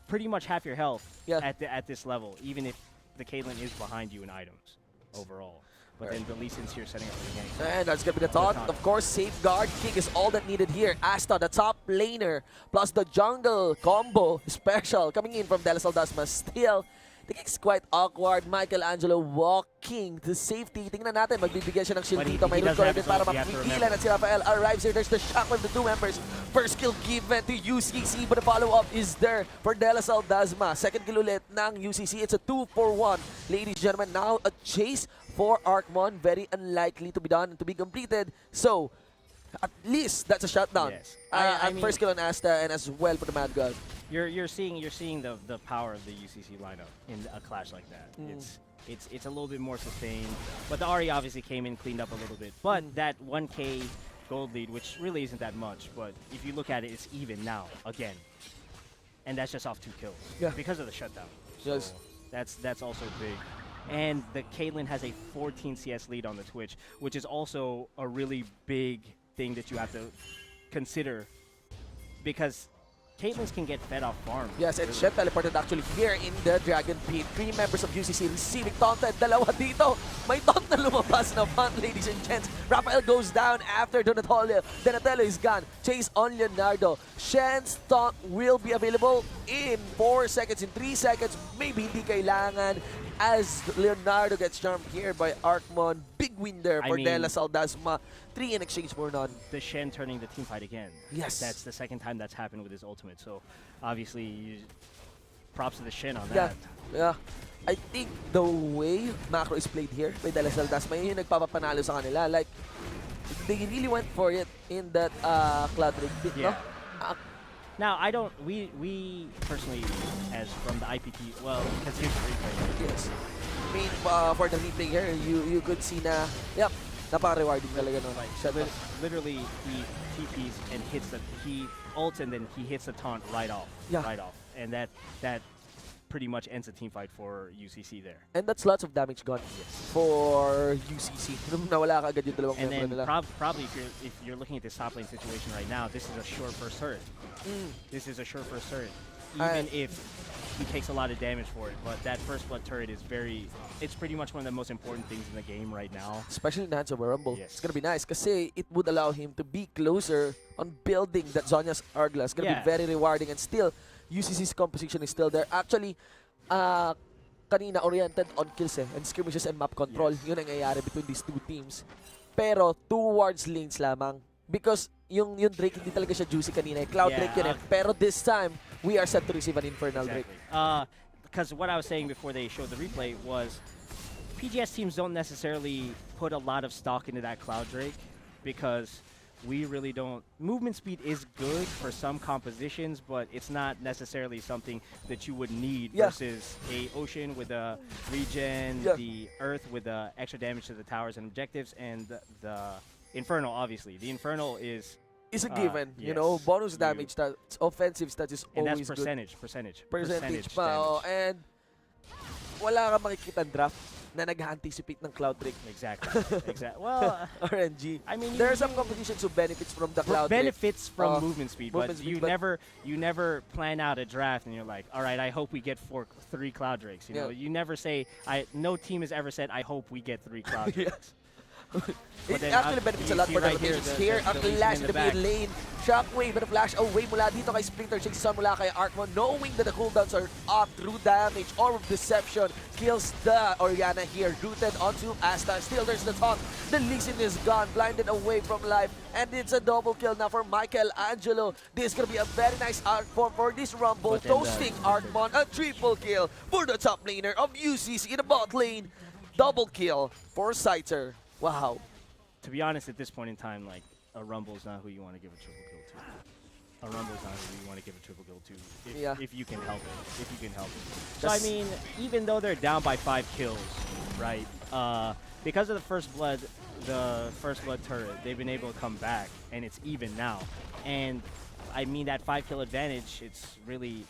pretty much half your health Yeah. at this level, even if the Caitlyn is behind you in items overall. But then the Lee Sin's here setting up for the game. And that's going to be the taunt. Of course, Safeguard King is all that needed here. Asta, the top laner, plus the jungle combo special coming in from DLSL Dasma. Still, the kick's quite awkward. Michelangelo walking to safety. Tingnan natin, magbibigyan siya ng shield But he dito. May root doesn't have din his para ult, you have to mapigilan. remember. At si Rafael arrives here. There's the shockwave, the two members. First kill given to UCC, but the follow-up is there for DLSL Dasma. Second kill ulit ng UCC. It's a 2-for-1. Ladies and gentlemen, now a chase for Arcmon. Very unlikely to be done and to be completed. So, at least that's a shutdown. Yes. At I mean, first kill on Asta and as well for the Mad God. You're seeing the power of the UCC lineup in a clash like that. It's a little bit more sustained, but the Ari obviously came in, cleaned up a little bit. But that 1K gold lead, which really isn't that much, but if you look at it, it's even now again, and that's just off 2 kills because of the shutdown. So Yes. that's also big. And the Caitlyn has a 14 CS lead on the Twitch, which is also a really big thing that you have to consider, because Caitlyn's can get fed off farm. Yes, and Shen teleported actually here in the Dragon Pit. 3 members of UCC receiving taunted. Dalawa dito. May taunt na lumabas naman, ladies and gents. Raphael goes down after Donatello. Donatello is gone. Chase on Leonardo. Shen's taunt will be available in 4 seconds, in 3 seconds. Maybe hindi kailangan as Leonardo gets charmed here by Arcmon. Big win there for DLSUD. 3 in exchange for none. The Shen turning the team fight again. Yes. That's the second time that's happened with his ultimate. So obviously, props to the Shen on that. Yeah. I think the way macro is played here by DLSUD, may yung nagpapapanalo sa kanila. Like, they really went for it in that Cloud Rig pit, Yeah. no? Now, I don't, we personally, as from the IPT, well, because here's the replay. Yes. I mean, for the replay here, you could see na, yep, napaka-rewarding talaga nun. Literally, he TPs and hits he ults and then he hits the taunt right off. Yeah. Right off. And that pretty much ends the team fight for UCC there. And that's lots of damage gone for UCC. Nawala ka agad yung dalawang And member then nila. probably if you're looking at this top lane situation right now, this is a sure first turret. This is a sure first turret. Even if he takes a lot of damage for it, but that first blood turret is it's pretty much one of the most important things in the game right now. Especially in the hands of a Rumble. Yes. It's gonna be nice kasi it would allow him to be closer on building that Zhonya's Argla. It's gonna be very rewarding, and still, UCC's composition is still there. Actually, kanina oriented on kills and skirmishes and map control. Yun ang nangyayari between these two teams. Pero towards lanes lamang. Because yung Drake hindi talaga siya juicy kanina. Cloud Drake yun Pero this time, we are set to receive an Infernal Drake. Because what I was saying before they showed the replay was PGS teams don't necessarily put a lot of stock into that Cloud Drake because we really don't. Movement speed is good for some compositions, but it's not necessarily something that you would need versus a Ocean with a regen, the Earth with the extra damage to the towers and objectives, and the Infernal, obviously. The Infernal is a given, you know, bonus damage, stats, offensive stats is and always that's good. Percentage pa, damage. and wala kang makikita draft na nag-anticipate ng Cloud Drake. Exactly. Well, RNG. I mean, there are some competitions who benefits from the Cloud Drake. Benefits from movement speed, but you never plan out a draft and you're like, all right, I hope we get 3 Cloud Drakes. You know, you never say. No team has ever said, I hope we get 3 Cloud Drakes. It actually benefits a lot for the rotations here. Ang flash in the mid lane. Shockwave and a flash away mula dito kay Splinter. Chases mula kay Arcmon. Knowing that the cooldowns are up through damage. Orb of Deception kills the Orianna here. Rooted onto Asta. Still there's the taunt. The Lee Sin is gone. Blinded away from life. And it's a double kill now for Michelangelo. This is going to be a very nice outform for this Rumble. Toasting Arcmon. A triple kill for the top laner of UCC in the bot lane. Double kill for Scyther. Wow. To be honest, at this point in time, like, a Rumble is not who you want to give a triple kill to. A Rumble is not who you want to give a triple kill to, if you can help it. If you can help it. So, I mean, even though they're down by 5 kills, right, because of the first blood turret, they've been able to come back, and it's even now. And, I mean, that 5-kill advantage, it's really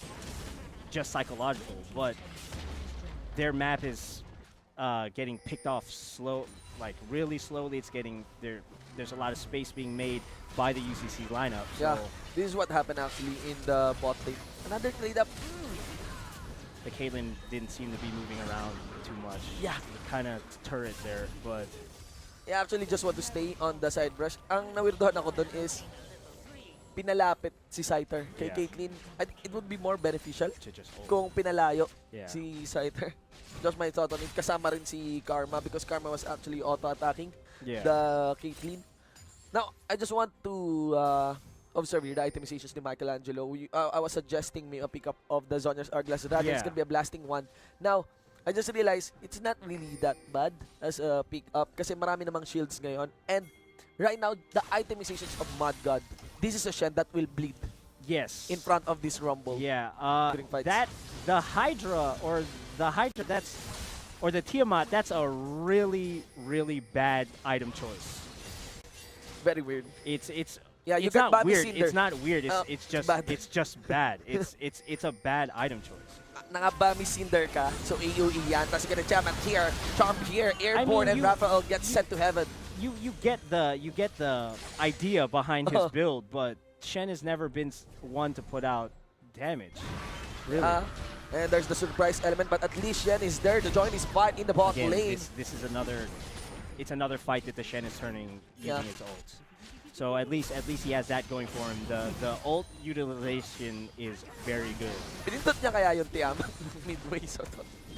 just psychological, but their map is getting picked off like really slowly. It's getting there's a lot of space being made by the UCC lineup. So this is what happened actually in the bot lane. Another trade up. The Caitlyn didn't seem to be moving around too much. Yeah. Kind of turret there, but I actually just want to stay on the side brush. Ang nawirdohan ako dun is pinalapit si Scyther kay Caitlyn. I think it would be more beneficial kung pinalayo si Scyther. Just my thought on it. Kasama rin si Karma because Karma was actually auto-attacking the Caitlyn. Now, I just want to observe here the itemizations ni Michelangelo. I was suggesting me a pickup of the Zhonya's Arglass Dragon. It's gonna be a blasting one. Now, I just realized it's not really that bad as a pickup kasi marami namang shields ngayon. And right now, the itemizations of Mud God, this is a Shen that will bleed. Yes. In front of this Rumble. Yeah. The Hydra or the Tiamat, that's a really, really bad item choice. Very weird. It's you not got weird. Cinder. It's not weird. It's just bad. It's just bad. It's a bad item choice. Nangabami Cinder ka, so AoE yan. Tapos gonna jam at here, Chomp here, airborne, and Raphael gets sent to heaven. You get the idea behind his build, but Shen has never been one to put out damage. Really. And there's the surprise element, but at least Shen is there to join his fight in the bot Again, lane. this is another fight that the Shen is turning using its ults. So at least he has that going for him. The ult utilization is very good. Pinindot niya kaya yung Tiam midway so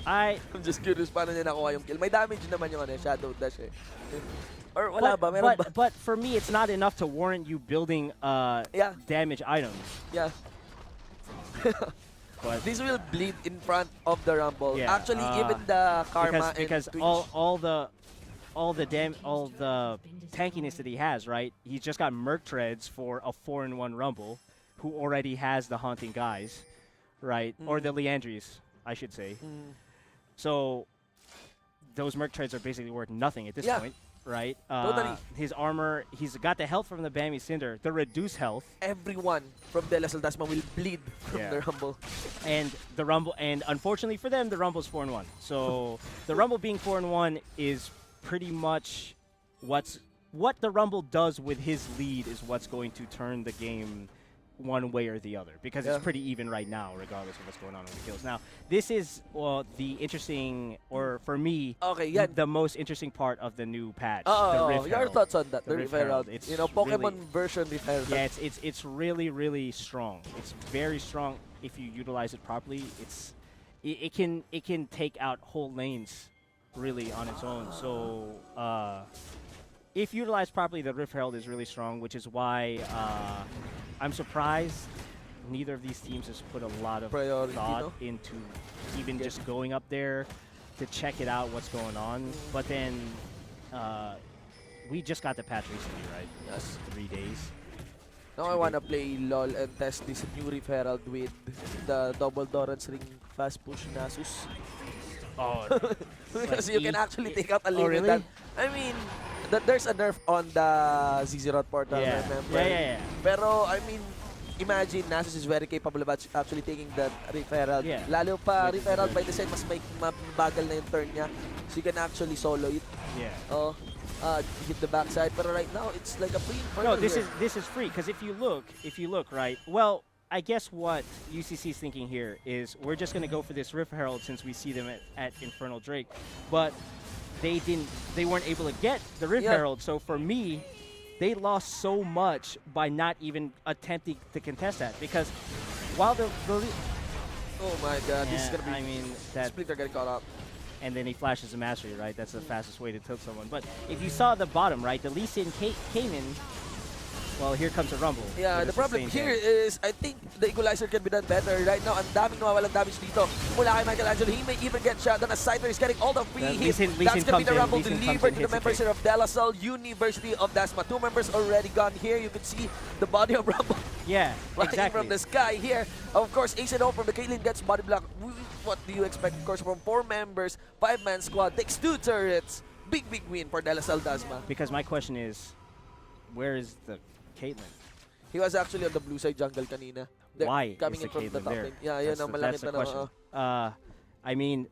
I'm just curious paano niya nakuha yung kill. May damage naman yung Shadow Dash eh. Or wala ba? Meron ba? But for me, it's not enough to warrant you building damage items. Yeah. But this will bleed in front of the Rumble. Yeah, Actually, even the Karma because and all the tankiness that he has, right? He's just got Merc Treads for a 4-in-1 Rumble, who already has the Haunting Guys, right? Or the Leandries, I should say. So those Merc Treads are basically worth nothing at this point, right? Totally. His armor, he's got the health from the Bammy Cinder, the reduced health. Everyone from DLSUD Dasma will bleed from the Rumble. And the Rumble, and unfortunately for them, the Rumble's 4-in-1. So the Rumble being 4-in-1 is pretty much what the Rumble does with his lead is what's going to turn the game one way or the other, because it's pretty even right now, regardless of what's going on with the kills. Now, this is the interesting, or for me, the most interesting part of the new patch. The Rift your Herald. thoughts on that? The Rift Rift Herald. Herald. You know, Pokemon version Rift Herald. Yeah, it's really, really strong. It's very strong if you utilize it properly. It can take out whole lanes really on its own. So if utilized properly, the Rift Herald is really strong, which is why I'm surprised neither of these teams has put a lot of thought into even just going up there to check it out what's going on. But then we just got the patch recently, right? Yes. 3 days. Now I wanna play LOL and test this new Rift Herald with the double Doran's ring fast push Nasus. Oh, because you can actually take out a lane with really? that. I mean, there's a nerf on the ZZ portal, remember? Yeah. Pero, I mean, imagine, Nasus is very capable of actually taking that Rift Herald. Yeah. Lalo pa, Rift Herald by design, mas mabagal na yung turn niya. So you can actually solo it. Yeah. Hit the backside. But right now, it's like a free inferno. No, this is free, because if you look, right, well, I guess what UCC is thinking here is we're just going to go for this Rift Herald since we see them at Infernal Drake, but they weren't able to get the Rift Herald. So for me, they lost so much by not even attempting to contest that, because while the oh my god, this is going to be, I mean, that Splinter getting caught up. And then he flashes a mastery, right? That's the fastest way to tilt someone. But if you saw the bottom, right, the Lee Sin came in. Well, here comes a Rumble. Yeah, the problem here is I think the equalizer can be done better. Right now, ang daming nawawalang damage dito. Mula kay Michelangelo, he may even get shot. Then a Scyther is getting all the free hits. That's going to be the Rumble delivered to the members here of DLSL University of Dasma. 2 members already gone here. You can see the body of Rumble. Yeah, exactly. From the sky here. Of course, Ace and O from the Caitlyn gets body block. What do you expect? Of course, from 4 members, 5-man squad, takes 2 turrets. Big win for DLSL Dasma. Because my question is, where is the Caitlyn? He was actually on the blue side jungle kanina. Why coming is in the from the Caitlyn top there? lane. Yeah, yun ang malaki That's the question. I mean,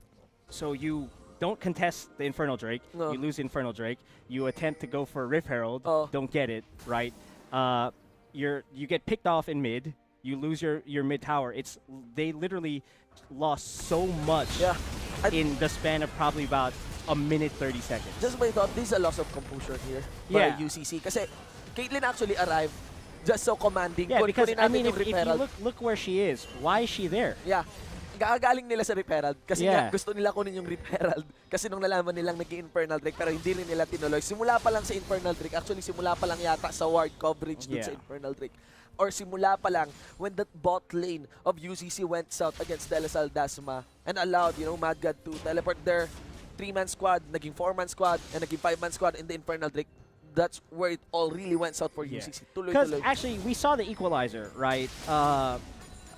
so you don't contest the Infernal Drake. No. You lose Infernal Drake. You attempt to go for Rift Herald. Don't get it, right? You get picked off in mid. You lose your mid tower. They literally lost so much in the span of probably about a minute 30 seconds. Just my thought, this is a loss of composure here by UCC. Kasi Caitlyn actually arrived just so commanding. Yeah, because I mean, if you look where she is, why is she there? Yeah. Gagaling nila sa Rift Herald kasi nga gusto nila kunin yung Rift Herald kasi nung nalaman nilang nag-Infernal Drake pero hindi rin nila tinuloy. Simula pa lang sa Infernal Drake, actually simula pa lang yata sa ward coverage dun sa Infernal Drake. Or simula pa lang when that bot lane of UCC went south against DLSL Dasma and allowed, Mad God to teleport their 3-man squad, naging 4-man squad, and naging 5-man squad in the Infernal Drake. That's where it all really went south for UCC. Because actually, we saw the equalizer, right?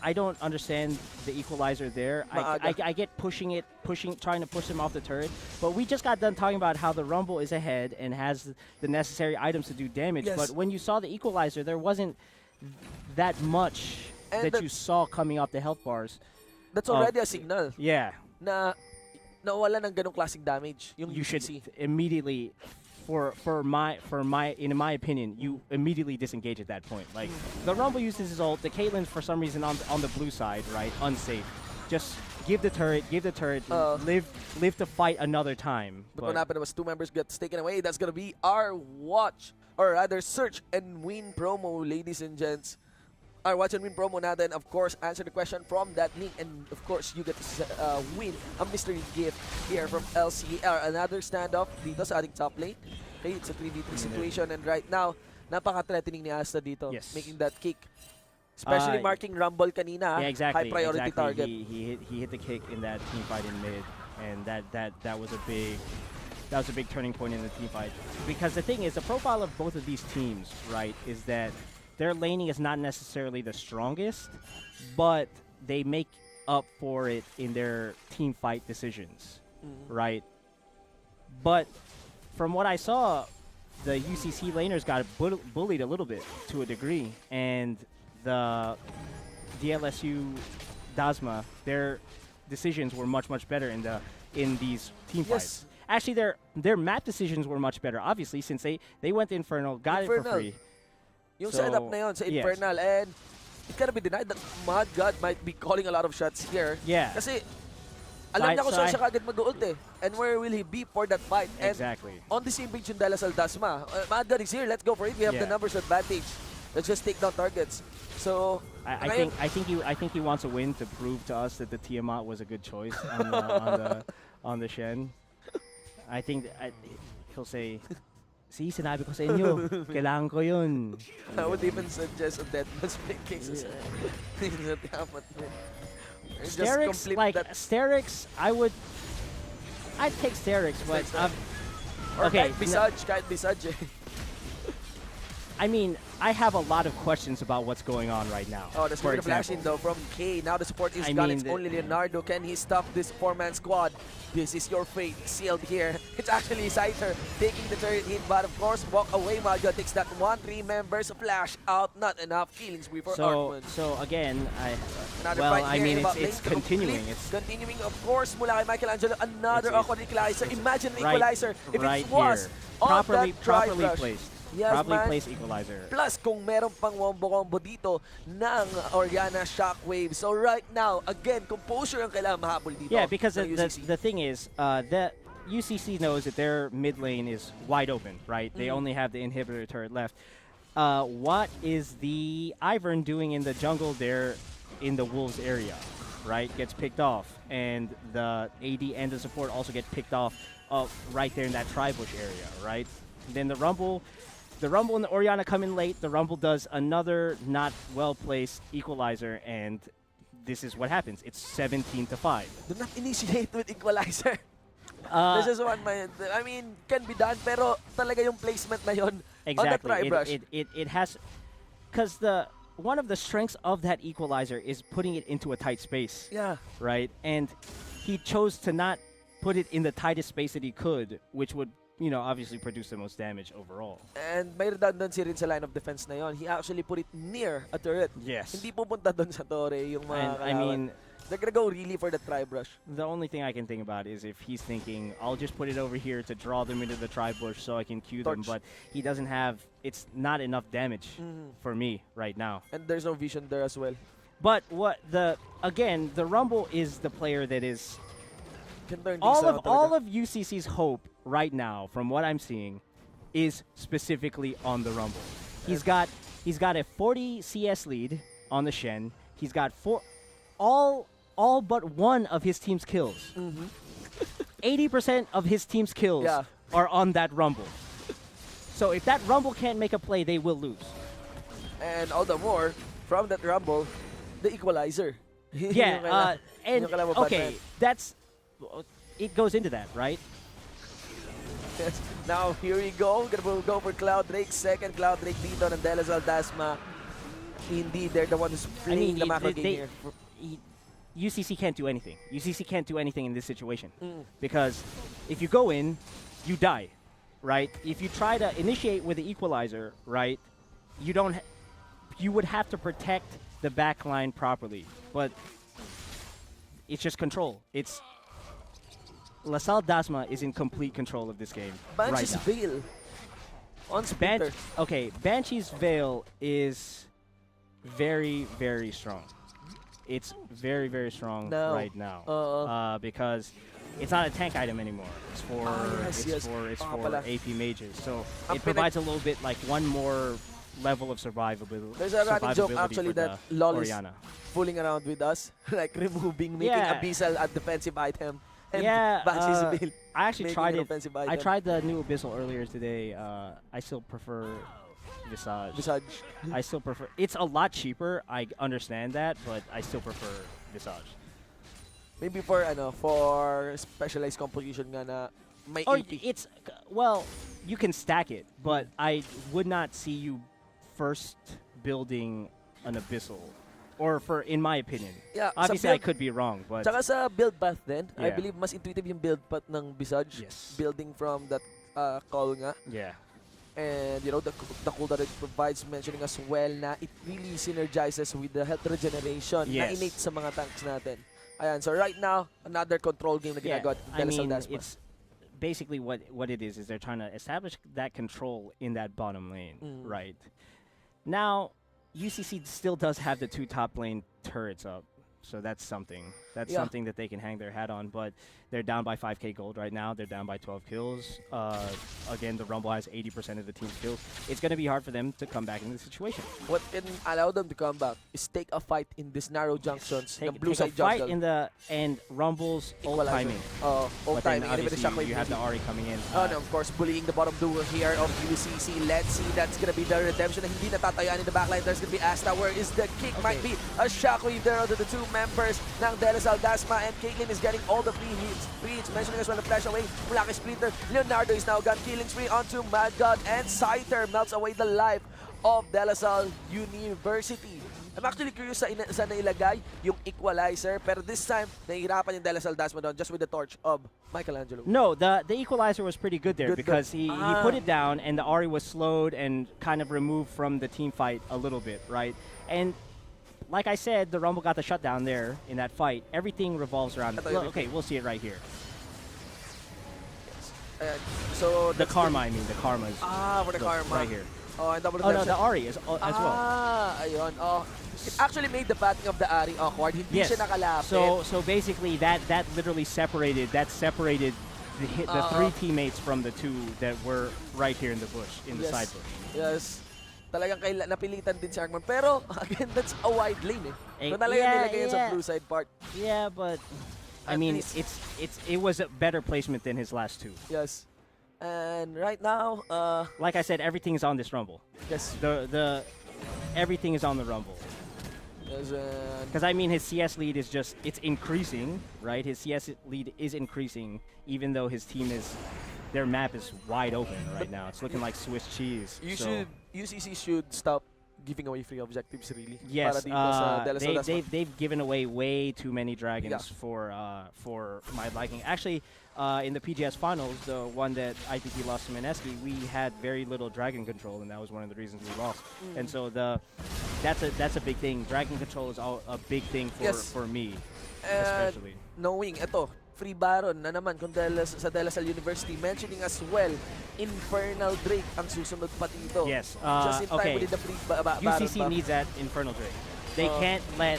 I don't understand the equalizer there. I get trying to push him off the turret. But we just got done talking about how the Rumble is ahead and has the necessary items to do damage. But when you saw the equalizer, there wasn't that much that you saw coming off the health bars. That's already a signal. Yeah. Na nawala ng ganong classic damage yung you UCC. should immediately in my opinion, you immediately disengage at that point. Like the Rumble uses his ult, the Caitlyn's for some reason on the blue side, right? Unsafe. Just give the turret, live to fight another time. But what happened was 2 members got taken away. That's gonna be our watch, or rather search and win promo, ladies and gents. Our watch and win promo natin, of course, answer the question from that link, and of course, you get to win a mystery gift here from LCL. Another standoff dito sa ating top lane. Okay, it's a 3v3 situation, and right now, napaka-threatening ni Asta dito, Yes. making that kick. Especially marking Rumble kanina, yeah, exactly, high priority target. He hit the kick in that team fight in mid, and that was a big turning point in the team fight. Because the thing is, the profile of both of these teams, right, is that their laning is not necessarily the strongest, but they make up for it in their team fight decisions, right? But from what I saw, the UCC laners got bullied a little bit to a degree, and the DLSU Dasma, their decisions were much better in these team fights. Actually, their map decisions were much better, obviously, since they went to Infernal, got it for free. Yung setup na yun sa Infernal, and it cannot be denied that Mad God might be calling a lot of shots here. Yeah. Kasi alam niya kung saan siya kagad mag-ult eh. And where will he be for that fight? Exactly. And on the same page yung DLSUD Dasma. Mad God is here, let's go for it. We have the numbers advantage. Let's just take down targets. So I think he wants a win to prove to us that the Tiamat was a good choice on the Shen. I think he'll say, "See, sinabi ko sa inyo, kailangan ko yun." I would even suggest a deathmatch making sa Tiamat. Sterix, like Sterix, I'd take Sterix, but okay, kahit Visage. I mean, I have a lot of questions about what's going on right now. Oh, the spirit of flashing though from K. Now the support is gone. It's only Leonardo. Can he stop this 4-man squad? This is your fate sealed here. It's actually Scyther taking the turret hit, but of course, walk away. Maga takes that 1-3 members flash out. Not enough killings for Artman. So again, it's continuing. It's continuing, of course, mula kay Michelangelo. Another awkward equalizer. Imagine an equalizer if it was properly placed. Yes, properly placed equalizer. Plus, kung meron pang wombo-combo dito ng Oriana Shockwave. So right now, again, composure ang kailangan mahabol dito. Yeah, because the thing is, the UCC knows that their mid lane is wide open, right? They only have the inhibitor turret left. What is the Ivern doing in the jungle there in the Wolves area, right? Gets picked off. And the AD and the support also get picked off right there in that tri-bush area, right? Then the Rumble and the Orianna come in late. The Rumble does another not well-placed equalizer, and this is what happens. It's 17-5. Do not initiate with equalizer. This is one, I mean, can be done, pero talaga yung placement na yon on the tri-brush. It has, because one of the strengths of that equalizer is putting it into a tight space. Yeah. Right? And he chose to not put it in the tightest space that he could, which would obviously produce the most damage overall. And may redundancy rin sa line of defense na yon. He actually put it near a turret. Yes. Hindi pupunta doon sa torre yung mga I mean, they're gonna go really for the tri-brush. The only thing I can think about is if he's thinking, I'll just put it over here to draw them into the tri-bush so I can queue them, but he doesn't have, it's not enough damage for me right now. And there's no vision there as well. But the Rumble is the player that is all of UCC's hope right now, from what I'm seeing, is specifically on the Rumble. He's got a 40 CS lead on the Shen. He's got all but one of his team's kills. 80% of his team's kills are on that Rumble. So if that Rumble can't make a play, they will lose. And all the more from that Rumble, the equalizer. Yeah, and okay, it goes into that, right? Yes. Now here we go. Gonna go for Cloud Drake. Second Cloud Drake dito ng DLSUD Dasma. Indeed, they're the ones playing the macro game here. UCC can't do anything. UCC can't do anything in this situation because if you go in, you die, right? If you try to initiate with the equalizer, right, you would have to protect the back line properly, but it's just control. LaSalle Dasma is in complete control of this game right Banshee's now. Veil on Splinter. Banshee's Veil is very, very strong. It's very, very strong right now because it's not a tank item anymore. It's for AP mages. So it provides a little bit like one more level of survivability. There's a running joke actually for that the LoL is Orianna. fooling around with us, like making Abyssal a defensive item. And Banshee's Veil I actually making tried an it. offensive I item. tried the new Abyssal earlier today. I still prefer Visage. Visage. I still prefer. It's a lot cheaper. I understand that, but I still prefer Visage. Maybe for specialized composition nga na may Oh, AP. it's well, you can stack it, but I would not see you first building an Abyssal, or in my opinion. Yeah, Obviously, I could be wrong, but Tsaka sa build path din, I Yeah. believe mas intuitive yung build path ng Visage. Yes. Building from that call nga. yeah. And the cool that it provides, mentioning as well na it really synergizes with the health regeneration na Yes. innate sa mga tanks natin. Ayan, so right now, another control game na ginagawa I ng mean, Dasma. it's basically what it is they're trying to establish that control in that bottom lane, right? Now, UCC still does have the 2 top lane turrets up, so that's something. That's something that they can hang their hat on, but they're down by 5k gold right now. They're down by 12 kills. Again, the Rumble has 80% of the team's kills. It's going to be hard for them to come back in this situation. What can allow them to come back is take a fight in these narrow junctions, the blue Take side a fight jungle. and Rumble's ult Equalizer. timing. Ult But then timing. And even the obviously shockwave you have the maybe. Ari coming in. And of course, bullying the bottom duo here of UCC. Let's see, that's gonna be the redemption na hindi natatayaan in the backline. There's gonna be Asta. Where is the kick? Might be a shockwave there onto the 2 members ng DLSUD Dasma, and Caitlyn is getting all the free hits. Mentioning as well the flash away mula kay Splinter. Leonardo is now got killing spree onto Mad God, and Scyther melts away the life of DLSUD University. I'm actually curious sa nailagay yung equalizer, pero this time, nahihirapan yung DLSUD Dasma doon just with the torch of Michelangelo. No, the equalizer was pretty good there because he Ah. put it down and the Ari was slowed and kind of removed from the team fight a little bit, right? And like I said, the Rumble got the shutdown there in that fight. Everything revolves around. Well, okay, we'll see it right here. So The karma, I mean, the karma is for the karma. right here. Oh, and double Oh no, redemption. the Ari is as well. Ayun. Oh, it actually made the batting of the Ari awkward. Hindi Yes. siya nakalapit. So basically that literally separated the 3 teammates from the 2 that were right here in the bush, in the side bush. Yes. Talagang napilitan din si Arkman. Pero, again, that's a wide lane eh. So talagang yeah, nilagay yan sa yeah. blue side part. Yeah, but I At mean, least- it was a better placement than his last 2. Yes. And right now, Like I said, everything is on this Rumble. yes. The everything is on the Rumble. Yes, Because I mean, his CS lead is it's increasing, right? His CS lead is increasing, even though his team their map is wide open right now. It's looking like Swiss cheese. UCC should stop giving away free objectives, really. Yes, Para dito sa DLSUD Dasma. they've given away way too many dragons for my liking. Actually, in the PGS finals, the one that IPT lost to Mineski, we had very little dragon control, and that was one of the reasons we lost. And so that's a big thing. Dragon control is a big thing for me, especially. Knowing, ito, free Baron na naman sa DLSUD University, mentioning as well, Infernal Drake ang susunod pa dito. Yes. Just in time Okay. with the free Baron UCC buff. needs that Infernal Drake. They can't let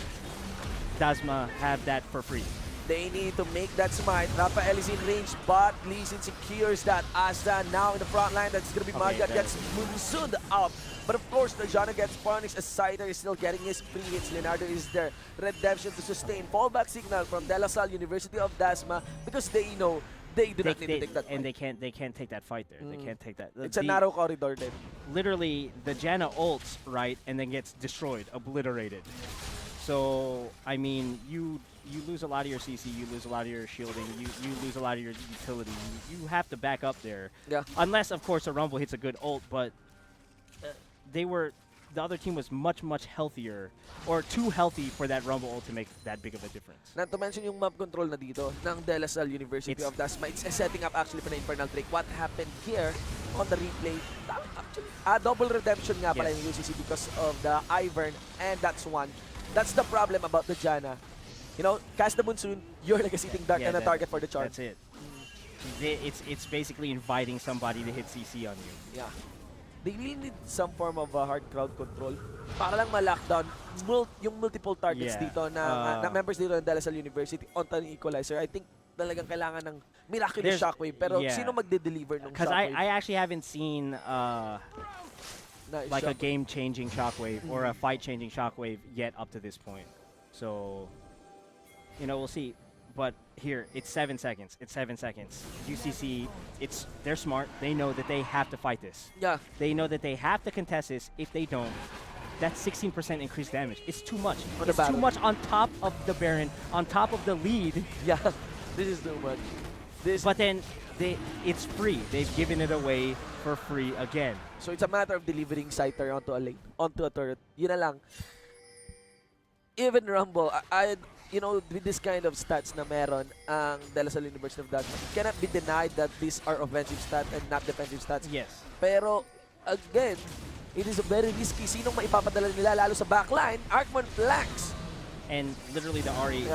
Dasma have that for free. They need to make that smite. Raphael is in range, but Lee Sin secures that. Asta now in the front line. That's going to be Margaret. Gets Munsoon up. But of course, Najana gets punished as Scyther is still getting his free hits. Leonardo is there. Redemption to sustain. Fallback signal from DLSUD University of Dasma because they know they do not need to take that and fight. they can't take that fight there. They can't take that. It's a narrow corridor then. Literally, the Janna ults, right, and then gets destroyed, obliterated. So, I mean, you lose a lot of your CC, you lose a lot of your shielding, you lose a lot of your utility. You have to back up there. Yeah. Unless, of course, a Rumble hits a good ult, but the other team was much, much healthier, or too healthy for that Rumble ult to make that big of a difference. Not to mention yung map control na dito ng DLSUD University of Dasma. It's setting up actually for the Infernal Drake. What happened here on the replay, actually, double redemption nga pala yung UCC because of the Ivern, and that's one. That's the problem about the Janna. You know, cast the Monsoon, you're like a sitting dark and a target for the charge. That's it. It's basically inviting somebody to hit CC on you. Yeah. They really need some form of hard crowd control para lang ma-lockdown yung multiple targets Yeah. dito na members dito ng DLSUD University on the equalizer. I think talagang kailangan ng miraculous shockwave. Pero sino magde-deliver ng Because shockwave? I actually haven't seen like a game-changing shockwave or a fight-changing shockwave yet up to this point. So, you know, we'll see. But here, it's 7 seconds. It's 7 seconds. UCC, they're smart. They know that they have to fight this. Yeah. They know that they have to contest this. If they don't, that's 16% increased damage. It's too much. It's too much on top of the Baron, on top of the lead. Yeah, this is too much. But then, it's free. They've given it away for free again. So it's a matter of delivering Scyther onto a lane, onto a turret. Yun na lang. Even Rumble, you know, with this kind of stats na meron ang DLSUD University of Dasma, it cannot be denied that these are offensive stats and not defensive stats. Yes. Pero, again, it is a very risky. Sinong maipapadala nila, lalo sa backline? Arkmon flanks. And literally the RE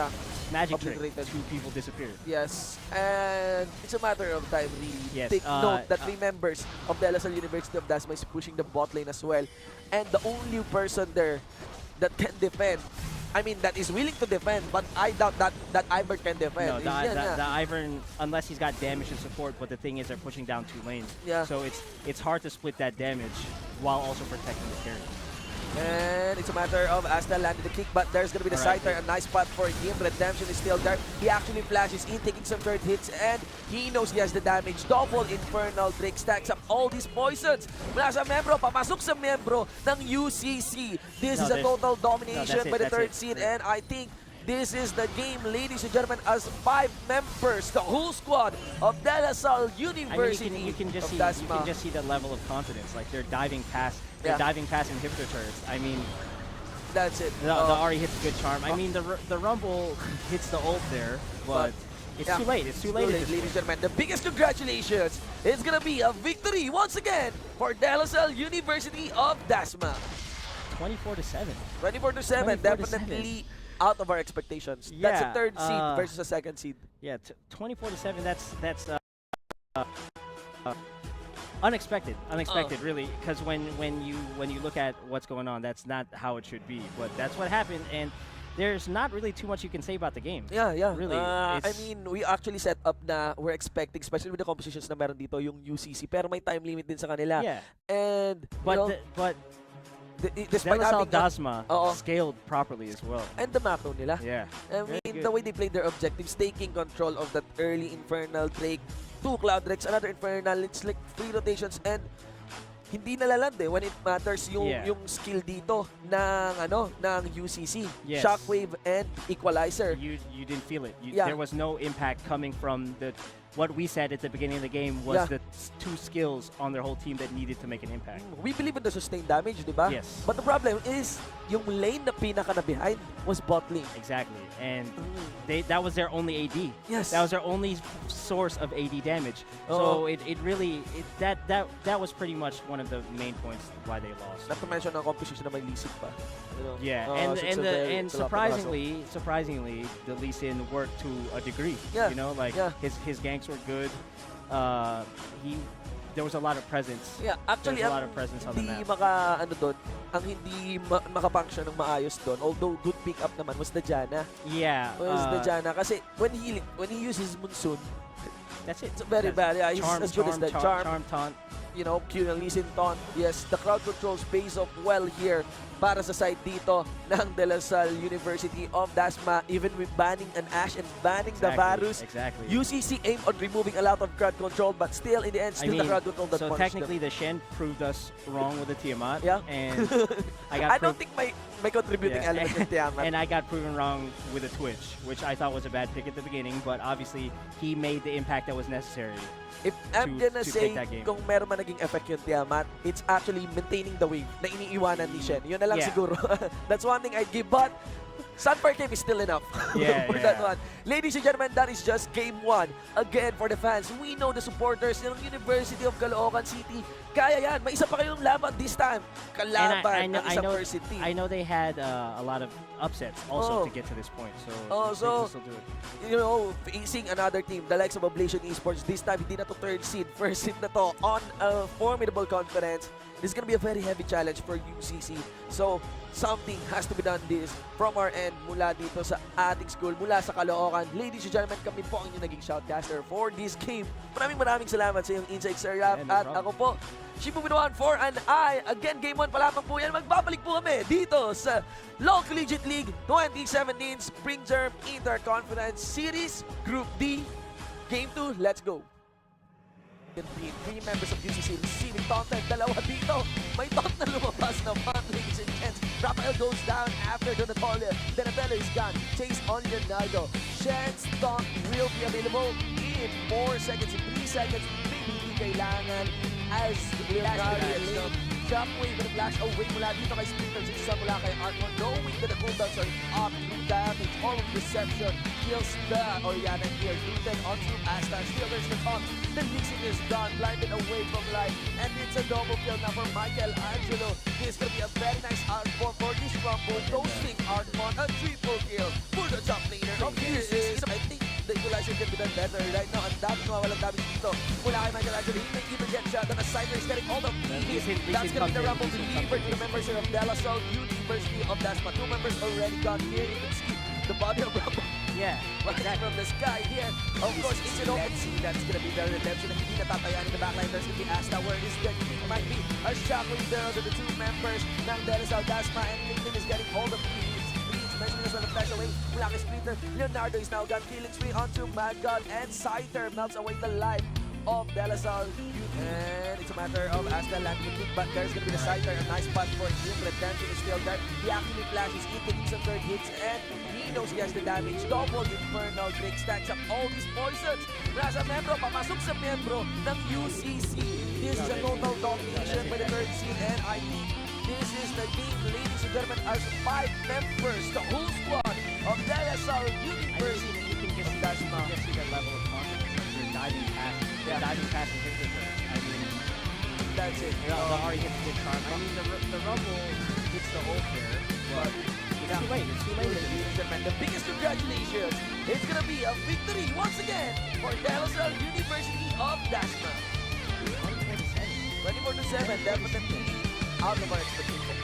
magic trick, Obliterated. 2 people disappeared. Yes, and it's a matter of time, really. Yes, Take note that 3 members of DLSUD University of Dasma is pushing the bot lane as well. And the only person there that can defend, I mean, that is willing to defend, but I doubt that Ivern can defend. No, the Ivern, unless he's got damage and support, but the thing is they're pushing down 2 lanes. Yeah. So it's hard to split that damage while also protecting the carry. And it's a matter of Asta landed the kick, but there's going to be the Scyther. A nice spot for him. Redemption is still there. He actually flashes in, taking some third hits, and he knows he has the damage. Double Infernal Drake stacks up all these poisons. Mula sa membro, papasok sa membro ng UCC. This is a total domination by the third seed, and I think this is the game, ladies and gentlemen, as 5 members, the whole squad of DLSUD University. I mean, you can just see the level of confidence. Like they're diving past. They're diving past inhibitor turrets. I mean, that's it. The Ahri hits a good charm. I mean, the Rumble hits the ult there, but it's too late. It's too late, ladies and gentlemen. The biggest congratulations is gonna be a victory once again for DLSUD University of Dasma. 24-7. 24-7, definitely out of our expectations. Yeah, that's a third seed versus a second seed. Yeah, 24-7. That's unexpected. Really, because when you look at what's going on, that's not how it should be. But that's what happened, and there's not really too much you can say about the game. Yeah. Really. I mean, we actually set up na we're expecting, especially with the compositions na meron dito, yung UCC, pero may time limit din sa kanila. Yeah. And but despite DLSUD having Dasma scaled properly as well. And the macro nila. Yeah. I mean, the way they played their objectives, taking control of that early Infernal Drake, 2 Cloud Drakes, another Infernal, it's like 3 rotations, and hindi nalaland when it matters yung skill dito ng UCC. Yes. Shockwave and Equalizer. You didn't feel it. There was no impact coming from what we said at the beginning of the game was the 2 skills on their whole team that needed to make an impact. We believe in the sustained damage, di ba? Yes. But the problem is, yung lane na pinaka na behind was bot lane. Exactly. And that was their only AD. Yes. That was their only source of AD damage. So that was pretty much one of the main points why they lost. Not to mention ang composition na may Lee Sin pa. Yeah, and surprisingly, the Lee Sin worked to a degree. Yeah. You know, like his ganks were good. There was a lot of presence. Yeah, actually, there was a lot of presence on the map. Ang hindi makapunction ng maayos doon, although good pick up naman, was the Janna. Yeah. Was the Janna. Kasi when he uses Monsoon, that's it. It's very bad. Yeah, he's as good as the charm taunt. You know, Q and Lee Sin taunt. Yes, the crowd controls pays off well here para sa side dito ng DLSUD University of Dasma, even with banning an Ashe and banning the Varus. Exactly. UCC aimed on removing a lot of crowd control, but still in the end, the crowd control that so punished technically them. the Shen proved us wrong with the Tiamat. Yeah. And I don't think may contributing element in Tiamat. And I got proven wrong with the Twitch, which I thought was a bad pick at the beginning, but obviously he made the impact that was necessary. If I'm gonna say take that game. kung meron man naging effect yung Tiamat, it's actually maintaining the wave na iniiwanan ni Shen. Yun na lang siguro. That's one thing I'd give. But Sunfire Cave is still enough Yeah, for yeah. that one. Ladies and gentlemen, that is just game 1. Again, for the fans, we know the supporters ng University of Caloocan City. Kaya yan. May isa pa kayong laban this time. Kalaban ng isang first team. I know they had a lot of upsets also to get to this point. So, they so can still do it. you know, facing another team, the likes of Ablation Esports, this time hindi na to third seed, first seed na to on a formidable conference. This is gonna be a very heavy challenge for UCC. So, something has to be done this from our end mula dito sa ating school, mula sa Caloocan. Ladies and gentlemen, kami po ang inyong naging shoutcaster for this game. Maraming salamat sa iyong insight, Sir Rap. Yeah, no At problem. ako po, Shibuminuan for and I. Again, game 1 pa lamang po yan. Magbabalik po kami dito sa Law Collegiate League 2017 Spring Term Interconference Series Group D. Game 2, let's go. Three members of UCC receiving taunted. Dalawa dito. May taunt na lumabas naman, ladies and gents. Rafael goes down after Donatello. Donatello is gone. Chase on Leonardo. Shen's taunt will be available in 4 seconds, in 3 seconds. Maybe hindi kailangan as Leonardo is Shockwave and flash away mula dito kay Splinter. Isa mula kay Artmon. Knowing that the cooldowns are up to damage. All of reception kills the Oriana here. Rooted onto Asta. Still there's the top. The Lixing is gone. Blinded away from life. And it's a double kill now for Michael Angelo. This is gonna be a very nice outcome for this rumble. Toasting Artmon. A triple kill for the top laner of UCC. I think the equalizer can be done better right now. Ang dami walang damage dito. Mula kay Michael Angelo. He may even get shot. And a Cypher is getting all the PVs. That's gonna be the rumble delivered to the members of DLSUD University of Dasma. 2 members already gone here. You can see the body of Rumble. Yeah, Exactly. From the sky here. Of course, it's an open sea. That's gonna be the redemption. Hindi natatayan in the backline. There's gonna be Asta where this gun might be. A shockwave there to the 2 members ng DLSUD Dasma. And Lincoln is getting all the PVs. Mentioning as well the flash away. Mula kay Splinter. Leonardo is now gone. Killing spree onto Mad God. And Scyther melts away the life of DLSUD. And it's a matter of Asta landing the kick, but there's gonna be the Scyther. A nice spot for him. Redemption is still there. He actually flashes in, taking some third hits, and he knows he has the damage. Double Infernal Drake stacks up all these poisons. Mula sa membro, papasok sa membro ng UCC. This is a total domination by the third seed, and I think this is the game, ladies and gentlemen, as 5 members, the whole squad of DLSUD University. You can just see that level of confidence. They're diving past the Victor. I mean, That's it. the Ari hits the charm. I mean, the Rumble hits the whole pair, but it's too late. It's too late. Ladies and gentlemen, the biggest congratulations. It's gonna be a victory once again for DLSUD University of Dasma. 24-7, definitely out of our expectation.